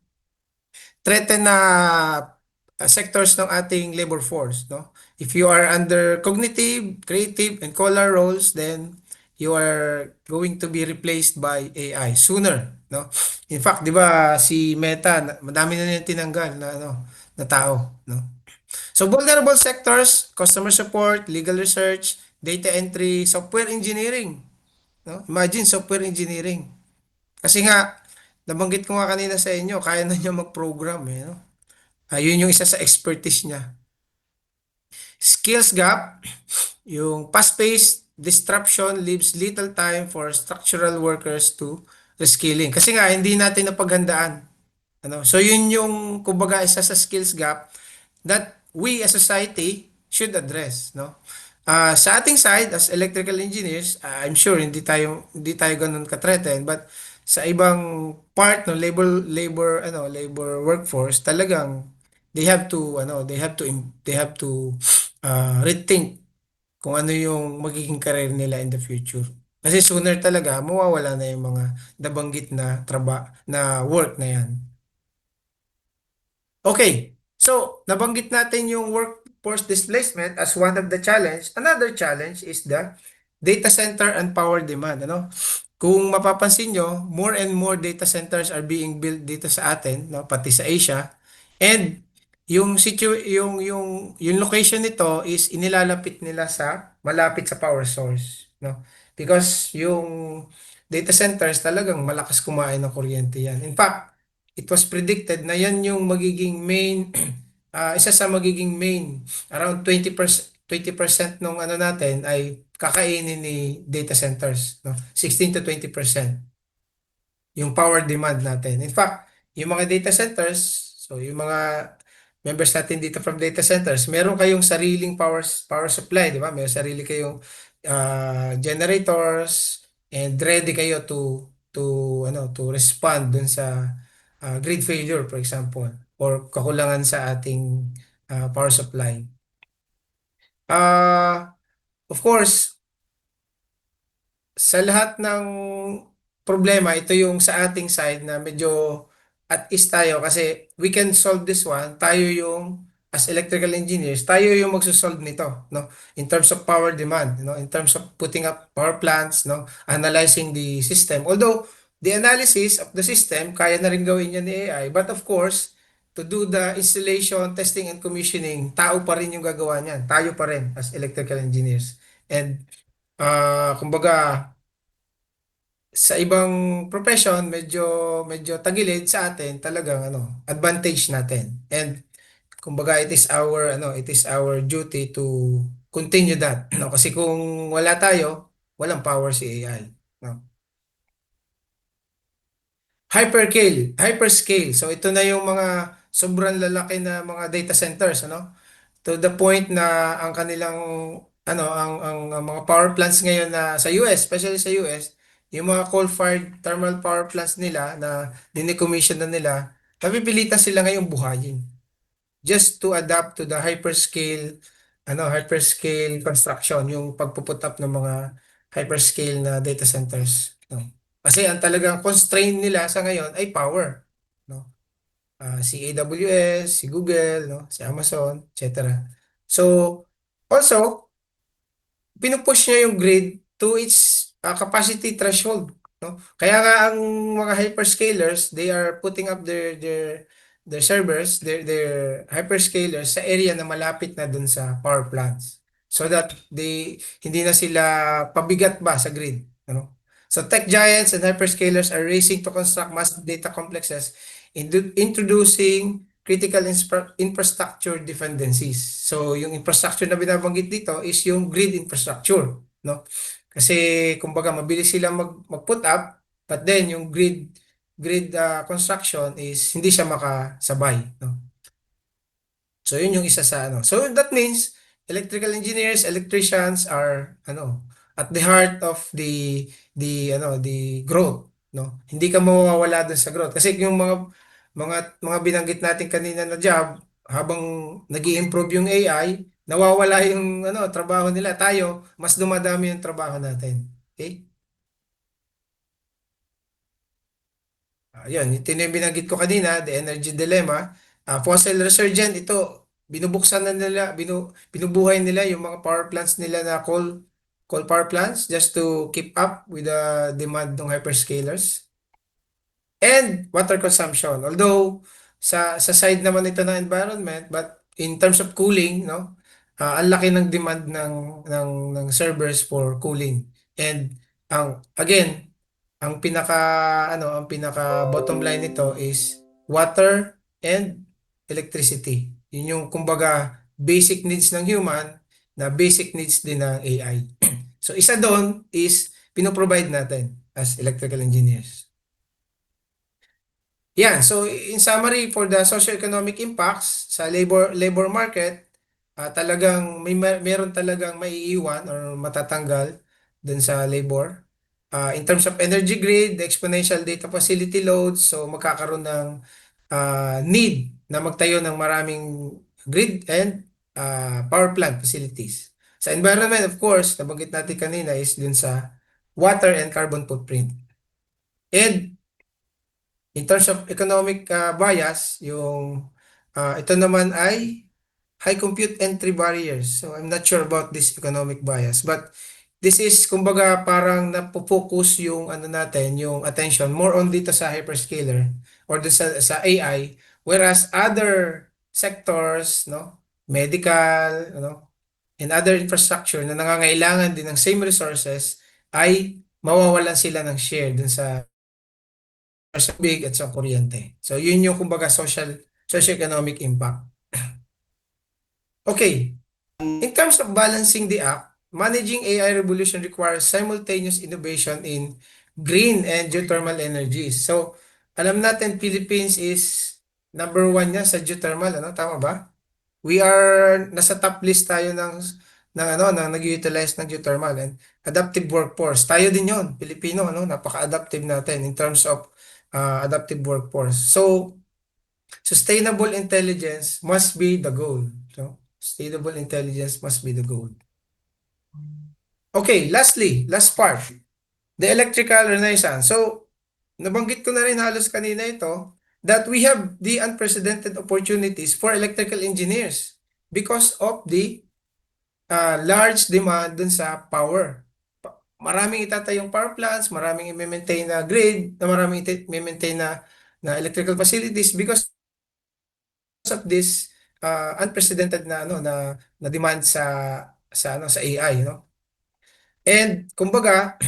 sectors ng ating labor force, no? If you are under cognitive, creative, and collar roles, then you are going to be replaced by AI sooner, no? In fact, 'di ba si Meta, madami na niya tinanggal na na tao, no? So vulnerable sectors, customer support, legal research, data entry, software engineering, no? Imagine software engineering. Kasi nga nabanggit ko nga kanina sa inyo, kaya na niya mag-program, no? Ayun yung isa sa expertise niya. Skills gap, yung fast-paced disruption leaves little time for structural workers to reskilling. Kasi nga hindi natin napaghandaan. Ano? So yun yung kumbaga isa sa skills gap that we as society should address, no? Sa ating side as electrical engineers, I'm sure hindi tayo ganoon ka-threaten but sa ibang part ng labor workforce talagang they have to rethink kung ano yung magiging career nila in the future. Kasi sooner talaga mawawala na yung mga nabanggit na work na yan. Okay, so nabanggit natin yung workforce displacement as one of the challenge. Another challenge is the data center and power demand. Ano? kung mapapansin nyo, more and more data centers are being built dito sa atin, no, pati sa Asia. And yung location nito is inilalapit nila sa malapit sa power source, no? Because yung data centers talagang malakas kumain ng kuryente yan. In fact, it was predicted na yan yung magiging main isa sa magiging main around 20% nung ano natin ay kakainin ni data centers, no? 16 to 20% yung power demand natin. In fact, yung mga data centers, so yung mga members natin dito from data centers, meron kayong sariling power supply, di ba? May sarili kayong generators and ready kayo to respond dun sa grid failure, for example, or kakulangan sa ating power supply. Of course, sa lahat ng problema, ito yung sa ating side na medyo at ease tayo kasi we can solve this one. Tayo yung, as electrical engineers, tayo yung magsosolve nito, no? In terms of power demand, in terms of putting up power plants, no? Analyzing the system. Although, the analysis of the system, kaya na rin gawin yan ni AI. But of course, to do the installation, testing, and commissioning, tao pa rin yung gagawa niyan. Tayo pa rin as electrical engineers. And kumbaga, sa ibang profession, medyo medyo tagilid sa atin, talagang advantage natin. And kumbaga it is our duty to continue that, no? Kasi kung wala tayo, walang power si AI, no? Hyperscale. So ito na yung mga sobrang lalaki na mga data centers, ano? To the point na ang kanilang ang mga power plants ngayon na sa US, especially sa US, yung mga coal-fired thermal power plants nila na dinecommission na nila, napipilitan sila ngayong buhayin just to adapt to the hyperscale construction, yung pagpuput up ng mga hyperscale na data centers, no? Kasi ang talagang constraint nila sa ngayon ay power, no? Si AWS, si Google, no? Si Amazon, etc. So, also, pinupush niya yung grid to its capacity threshold, no? Kaya nga ang mga hyperscalers, they are putting up their servers, their hyperscalers sa area na malapit na dun sa power plants. So that hindi na sila pabigat ba sa grid, ano? So tech giants and hyperscalers are racing to construct massive data complexes, introducing critical infrastructure dependencies. So, yung infrastructure na binabanggit dito is yung grid infrastructure, no? Kasi kumbaga mabilis silang mag-put up, but then yung grid construction is hindi siya makasabay, no? So, yun yung isa sa ano. So, that means electrical engineers, electricians are at the heart of the growth, no? Hindi ka mawawala dun sa growth kasi yung mga binanggit natin kanina na job, habang nag-i-improve yung AI, nawawala yung trabaho nila. Tayo, mas dumadami yung trabaho natin. Okay? Ayun, ito na yung binanggit ko kanina, the energy dilemma. Fossil resurgent, ito, binubuksan na nila, binubuhay nila yung mga power plants nila na coal power plants just to keep up with the demand ng hyperscalers. And water consumption. Although sa side naman ito ng environment, but in terms of cooling, no, ang laki ng demand ng servers for cooling. And again, ang pinaka bottom line nito is water and electricity. Yun yung kumbaga basic needs ng human na basic needs din ng AI. So isa doon is pinoprovide natin as electrical engineers. Yeah, so in summary for the socio-economic impacts sa labor market, talagang meron talagang maiiwan or matatanggal dun sa labor. In terms of energy grid, the exponential data facility loads, so magkakaroon ng need na magtayo ng maraming grid and power plant facilities. Sa environment, of course, nabanggit natin kanina is dun sa water and carbon footprint. And in terms of economic bias, ito naman ay high compute entry barriers. So I'm not sure about this economic bias, but this is kumbaga parang napo-focus yung ano natin, yung attention more on dito sa hyperscaler or dun sa AI, whereas other sectors, no, medical, and other infrastructure na nangangailangan din ng same resources ay mawawalan sila ng share dun sa big at sa kuryente. So yun yung kumbaga socio-economic impact. Okay, in terms of balancing the act, managing AI revolution requires simultaneous innovation in green and geothermal energies. So, alam natin Philippines is number one yan sa geothermal, ano? Tama ba? We are nasa top list tayo ng nag-utilize ng geothermal and adaptive workforce. Tayo din yon, Pilipino, ano? Napaka-adaptive natin in terms of adaptive workforce. So, sustainable intelligence must be the goal. So, sustainable intelligence must be the goal. Okay, lastly, last part, the electrical renaissance. So, nabanggit ko na rin halos kanina ito, that we have the unprecedented opportunities for electrical engineers because of the large demand dun sa power. Maraming itatayong power plants, maraming i-maintain na grid, maraming i-maintain na electrical facilities because of this unprecedented na na demand sa AI, And kumbaga,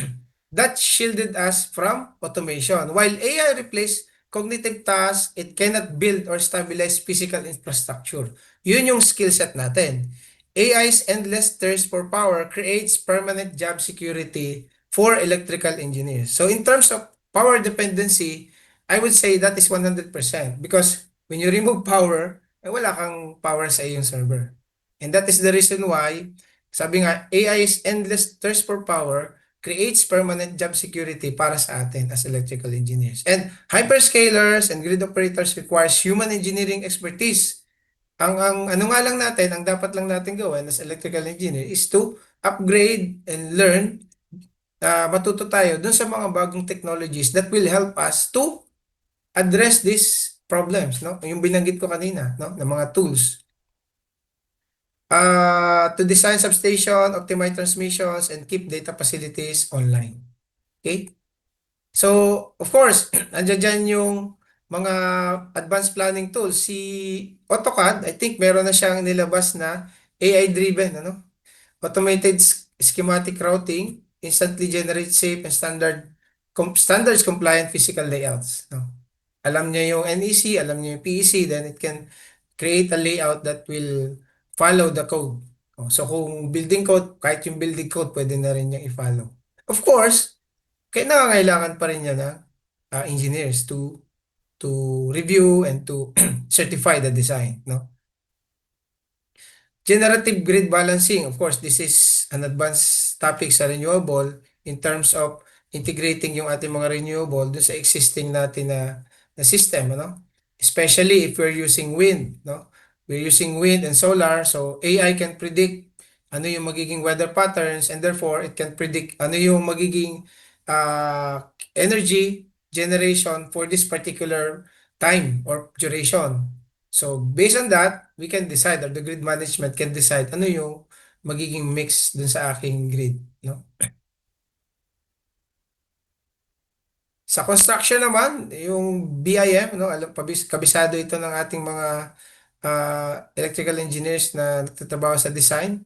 that shielded us from automation. While AI replaced cognitive tasks, it cannot build or stabilize physical infrastructure. Yun yung skill set natin. AI's endless thirst for power creates permanent job security for electrical engineers. So in terms of power dependency, I would say that is 100% because when you remove power, wala kang power sa iyong server. And that is the reason why, sabi nga, AI's endless thirst for power creates permanent job security para sa atin as electrical engineers. And hyperscalers and grid operators requires human engineering expertise. Ang ano nga lang natin, ang dapat lang natin gawin as electrical engineer is to upgrade and learn, matuto tayo dun sa mga bagong technologies that will help us to address these problems, no? Yung binanggit ko kanina, no? Ng mga tools. To design substation, optimize transmissions, and keep data facilities online. Okay? So, of course, andyan dyan yung mga advanced planning tools. Si AutoCAD, I think meron na siyang nilabas na AI-driven, automated schematic routing, instantly generate safe and standards compliant physical layouts. No? Alam niya yung NEC, alam niya yung PEC, then it can create a layout that will follow the code. So kung building code, kahit yung building code, pwede na rin niya i-follow. Of course, kaya nangangailangan pa rin niya na engineers to review and to certify the design, no? Generative grid balancing, of course, this is an advanced topic sa renewable in terms of integrating yung ating mga renewable dun sa existing natin na system, ano? Especially if we're using wind, no? We're using wind and solar, so AI can predict ano yung magiging weather patterns and therefore it can predict ano yung magiging energy generation for this particular time or duration. So based on that, we can decide or the grid management can decide ano yung magiging mix dun sa aking grid, no? Sa construction naman, yung BIM, no, kabisado ito ng ating mga electrical engineers na nagtatrabaho sa design.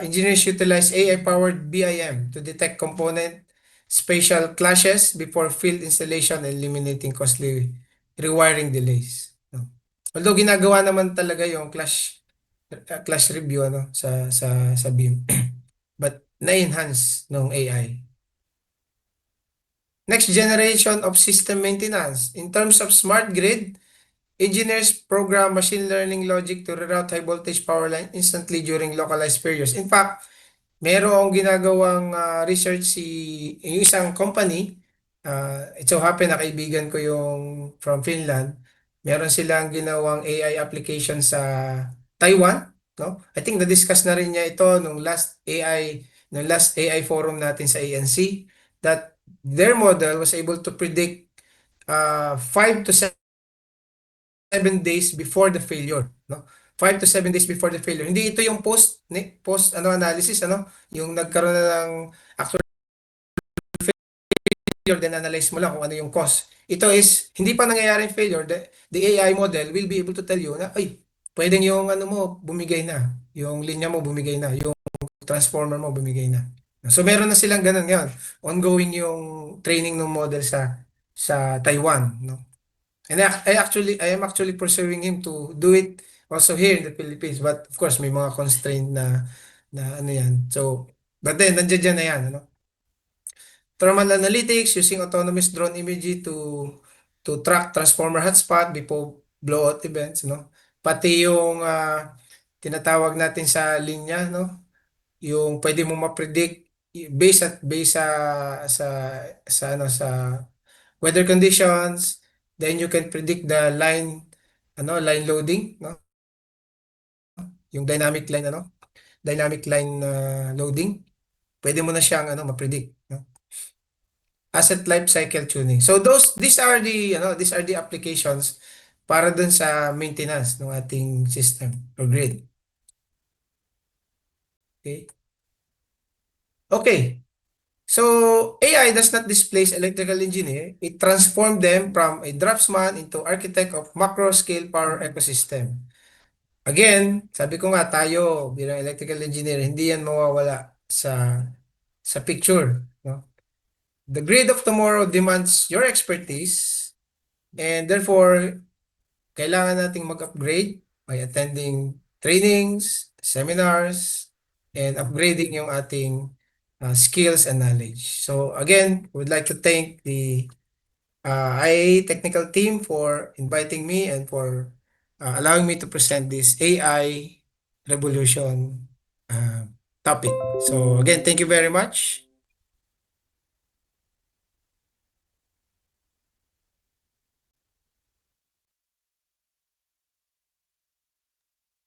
Engineers utilize AI-powered BIM to detect component spatial clashes before field installation, eliminating costly rewiring delays. No? Although ginagawa naman talaga yung clash review sa BIM, but na-enhance ng AI. Next generation of system maintenance. In terms of smart grid, engineers program machine learning logic to reroute high voltage power line instantly during localized periods. In fact, merong ginagawang research yung isang company, it so happen na kaibigan ko yung from Finland, meron silang ginawang AI application sa Taiwan, no? I think na-discuss na rin niya ito nung last AI forum natin sa ANC, that their model was able to predict 5 to 7 days before the failure, no? 5 to 7 days before the failure. Hindi ito yung post analysis, yung nagkaroon na ng actual failure, then analyze mo lang kung ano yung cause. Ito is hindi pa nangyayari yung failure, the AI model will be able to tell you na ay pwedeng yung ano mo bumigay na, yung linya mo bumigay na, yung transformer mo bumigay na. So meron na silang ganun ngayon. Ongoing yung training ng model sa Taiwan, no? And I am actually pursuing him to do it also here in the Philippines. But of course, may mga constraint na ano yan. So, but then, nandiyan dyan na yan, ano? Thermal analytics using autonomous drone imagery to track transformer hotspot before blowout events, no? Pati yung tinatawag natin sa linya, no? Yung pwede mo ma-predict based sa sa weather conditions, then you can predict the line loading, no? Yung dynamic line loading. Pwede mo na siyang ma-predict, no? Asset life cycle tuning. So these are the applications para dun sa maintenance ng ating system or grid. Okay? Okay. So AI does not displace electrical engineer. It transformed them from a draftsman into architect of macro scale power ecosystem. Again, sabi ko nga tayo bilang electrical engineer, hindi yan mawawala sa picture, no? The grid of tomorrow demands your expertise, and therefore kailangan nating mag-upgrade by attending trainings, seminars, and upgrading yung ating skills and knowledge. So again, would like to thank the IA technical team for inviting me and for allowing me to present this AI revolution topic. So again, thank you very much.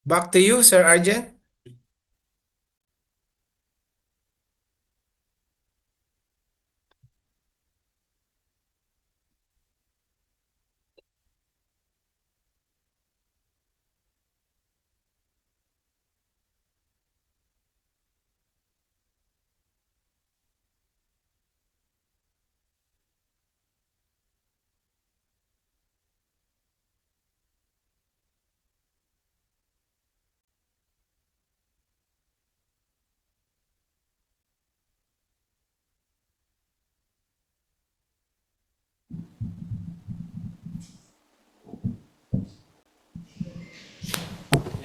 Back to you, Sir Arjen.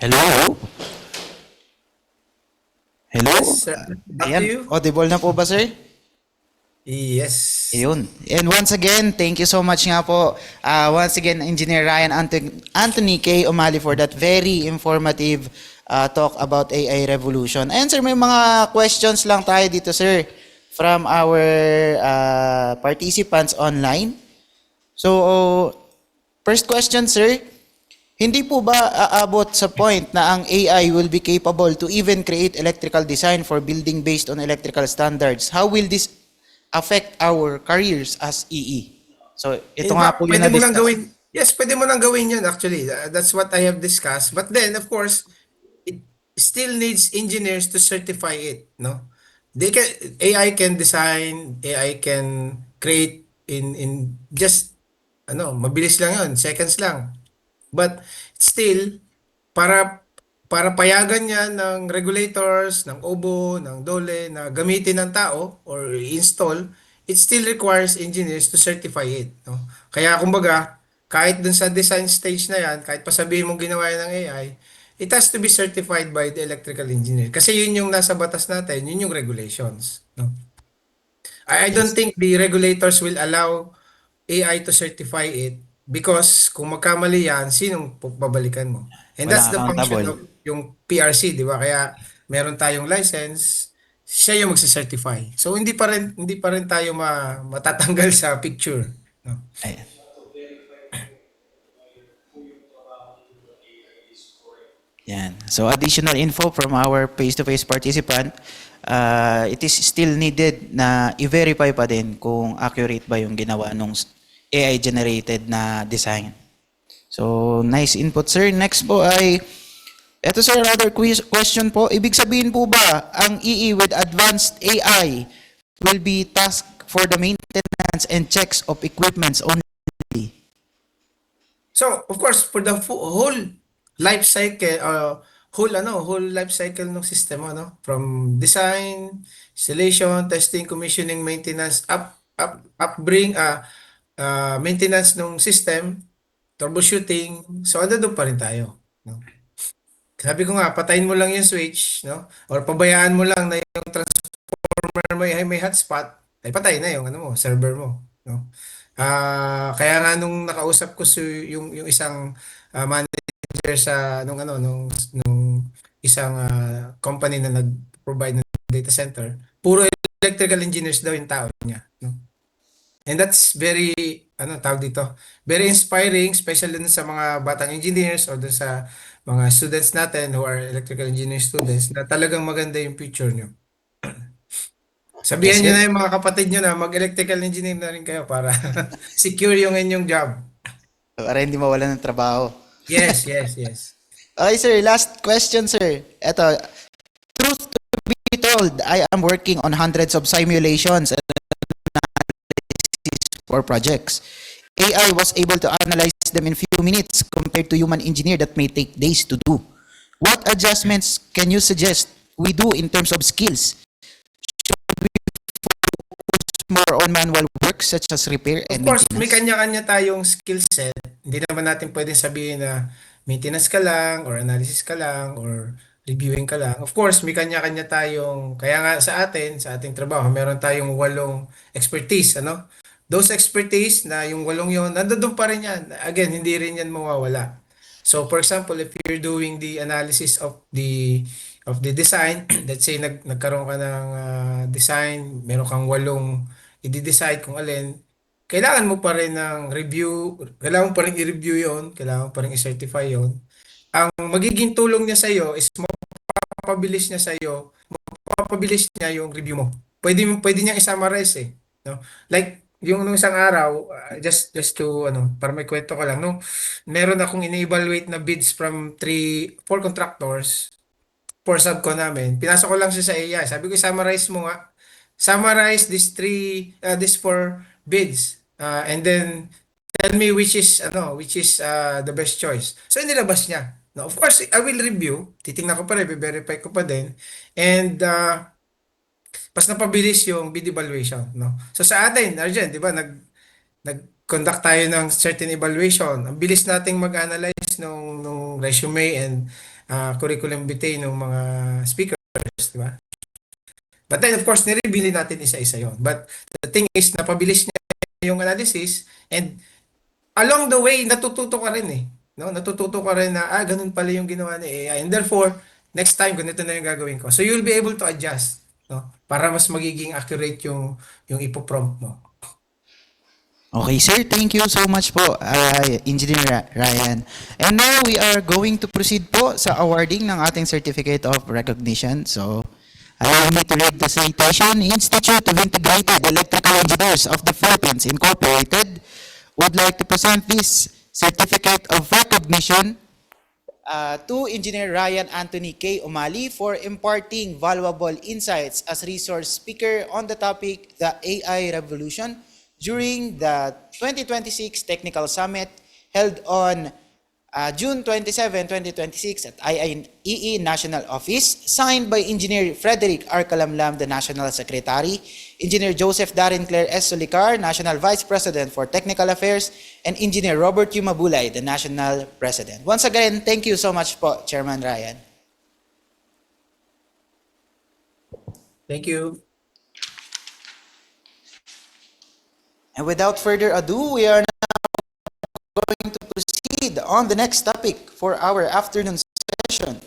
Hello? Hello? Yes, sir. Back to Ayan, you. audible na po ba, sir? Yes. Ayun. And once again, thank you so much nga po. Once again, Engineer Ryan Anthony K. Umali for that very informative talk about AI revolution. And sir, may mga questions lang tayo dito, sir, from our participants online. So, first question, sir. Hindi po ba aabot sa point na ang AI will be capable to even create electrical design for building based on electrical standards? How will this affect our careers as EE? So, ito In nga fact, po yung pwede mo lang na-discuss. gawin. Yes, pwede mo lang gawin yun actually. That's what I have discussed. But then, of course, it still needs engineers to certify it, no? AI can design, AI can create in just mabilis lang yun, seconds lang. But still, para para payagan niya ng regulators, ng OBO, ng DOLE na gamitin ng tao or install, it still requires engineers to certify it, no? Kaya kumbaga, kahit dun sa design stage na yan, kahit pa sabihin mong ginawa yan ng AI, it has to be certified by the electrical engineer. Kasi yun yung nasa batas natin, yun yung regulations, no? I don't Yes. think the regulators will allow AI to certify it because kung magkamali yan, sinong babalikan mo? And that's Walang the function accountable. of yung PRC, di ba? Kaya meron tayong license, siya yung magse-certify. So hindi pa rin tayo matatanggal sa picture, no? Ayan. Yan. So additional info from our face-to-face participant, it is still needed na i-verify pa din kung accurate ba yung ginawa nung AI-generated na design. So nice input, sir. Next po ay Ito sir, another question po. Ibig sabihin po ba, ang EE with advanced AI will be tasked for the maintenance and checks of equipments only? So, of course, for the whole life cycle, whole life cycle ng system, ano, from design, installation, testing, commissioning, maintenance, maintenance ng system, troubleshooting. So, ano doon pa rin tayo, no? Sabi ko nga, patayin mo lang yung switch, no? Or pabayaan mo lang na yung transformer mo ay may hotspot, ay patay na yung ano mo, server mo, no? Kaya nga nung nakausap ko yung isang manager sa nung isang company na nag-provide ng data center, puro electrical engineers daw yung tao niya, no? And that's very tawag dito, very inspiring, especially dun sa mga batang engineers o dun sa mga students natin who are electrical engineering students na talagang maganda yung future nyo. Yes Sabihan nyo sir. na yung mga kapatid nyo na mag-electrical engineer na rin kayo para secure yung inyong job. Para hindi mawalan ng trabaho. Yes, yes, yes. Okay sir, last question sir. Ito, truth to be told, I am working on hundreds of simulations and analysis for projects. AI was able to analyze them in few minutes compared to human engineer that may take days to do. What adjustments can you suggest we do in terms of skills? Should we focus more on manual work such as repair Of and course, may maintenance? kanya-kanya tayong skill set. Hindi naman natin pwedeng sabihin na maintenance ka lang or analysis ka lang or reviewing ka lang. Of course, may kanya-kanya tayong, kaya nga sa atin, sa ating trabaho, meron tayong 8 expertise, ano? Those expertise na yung 8 yon, nandoon pa rin yan. Again, hindi rin yan mawawala. So, for example, if you're doing the analysis of the design, let's say nagkaroon ka ng design, meron kang 8 i-decide kung alin, kailangan mo pa rin ng review, kailangan mo pa rin i-review yon, kailangan mo pa rin i-certify yon. Ang magiging tulong niya sa iyo is mapapabilis niya sa iyo, mapapabilis niya yung review mo. Pwede niyang i-summarize eh, no? Like yung nung isang araw, just to para may kwento ko lang, no, meron akong ini-evaluate na bids from 4 contractors for subco namin. Pinasok ko lang siya sa AI. Sabi ko, summarize mo nga. Summarize these 4 bids. And then tell me which is the best choice. So inilabas niya. Now, of course, I will review. Titingnan ko pa rin, verify ko pa din. And pas napabilis yung bid evaluation, no? So sa atin, Arjen, di ba, nag-conduct tayo ng certain evaluation. Ang bilis nating mag-analyze nung resume and curriculum vitae ng mga speakers, di ba? But then, of course, nire-review natin isa-isa yon. But the thing is, napabilis niya yung analysis and along the way, natututo ka rin eh. No? Natututo ka rin na, ganun pala yung ginawa ni AI. And therefore, next time, ganito na yung gagawin ko. So, you'll be able to adjust, no? Para mas magiging accurate yung ipoprompt mo. Okay, sir. Thank you so much po, Engineer Ryan. And now we are going to proceed po sa awarding ng ating Certificate of Recognition. So, allow me to read the citation. Institute of Integrated Electrical Engineers of the Philippines Incorporated would like to present this Certificate of Recognition to Engineer Ryan Anthony K. Umali for imparting valuable insights as resource speaker on the topic, the AI Revolution, during the 2026 Technical Summit held on June 27, 2026 at IIEE National Office, signed by Engineer Frederick R. Calamlam, the National Secretary, Engineer Joseph Darren Claire S. Solicar, National Vice President for Technical Affairs, and Engineer Robert U. Mabulay, the National President. Once again, thank you so much po, Chairman Ryan. Thank you. And without further ado, we are now going to proceed on the next topic for our afternoon session.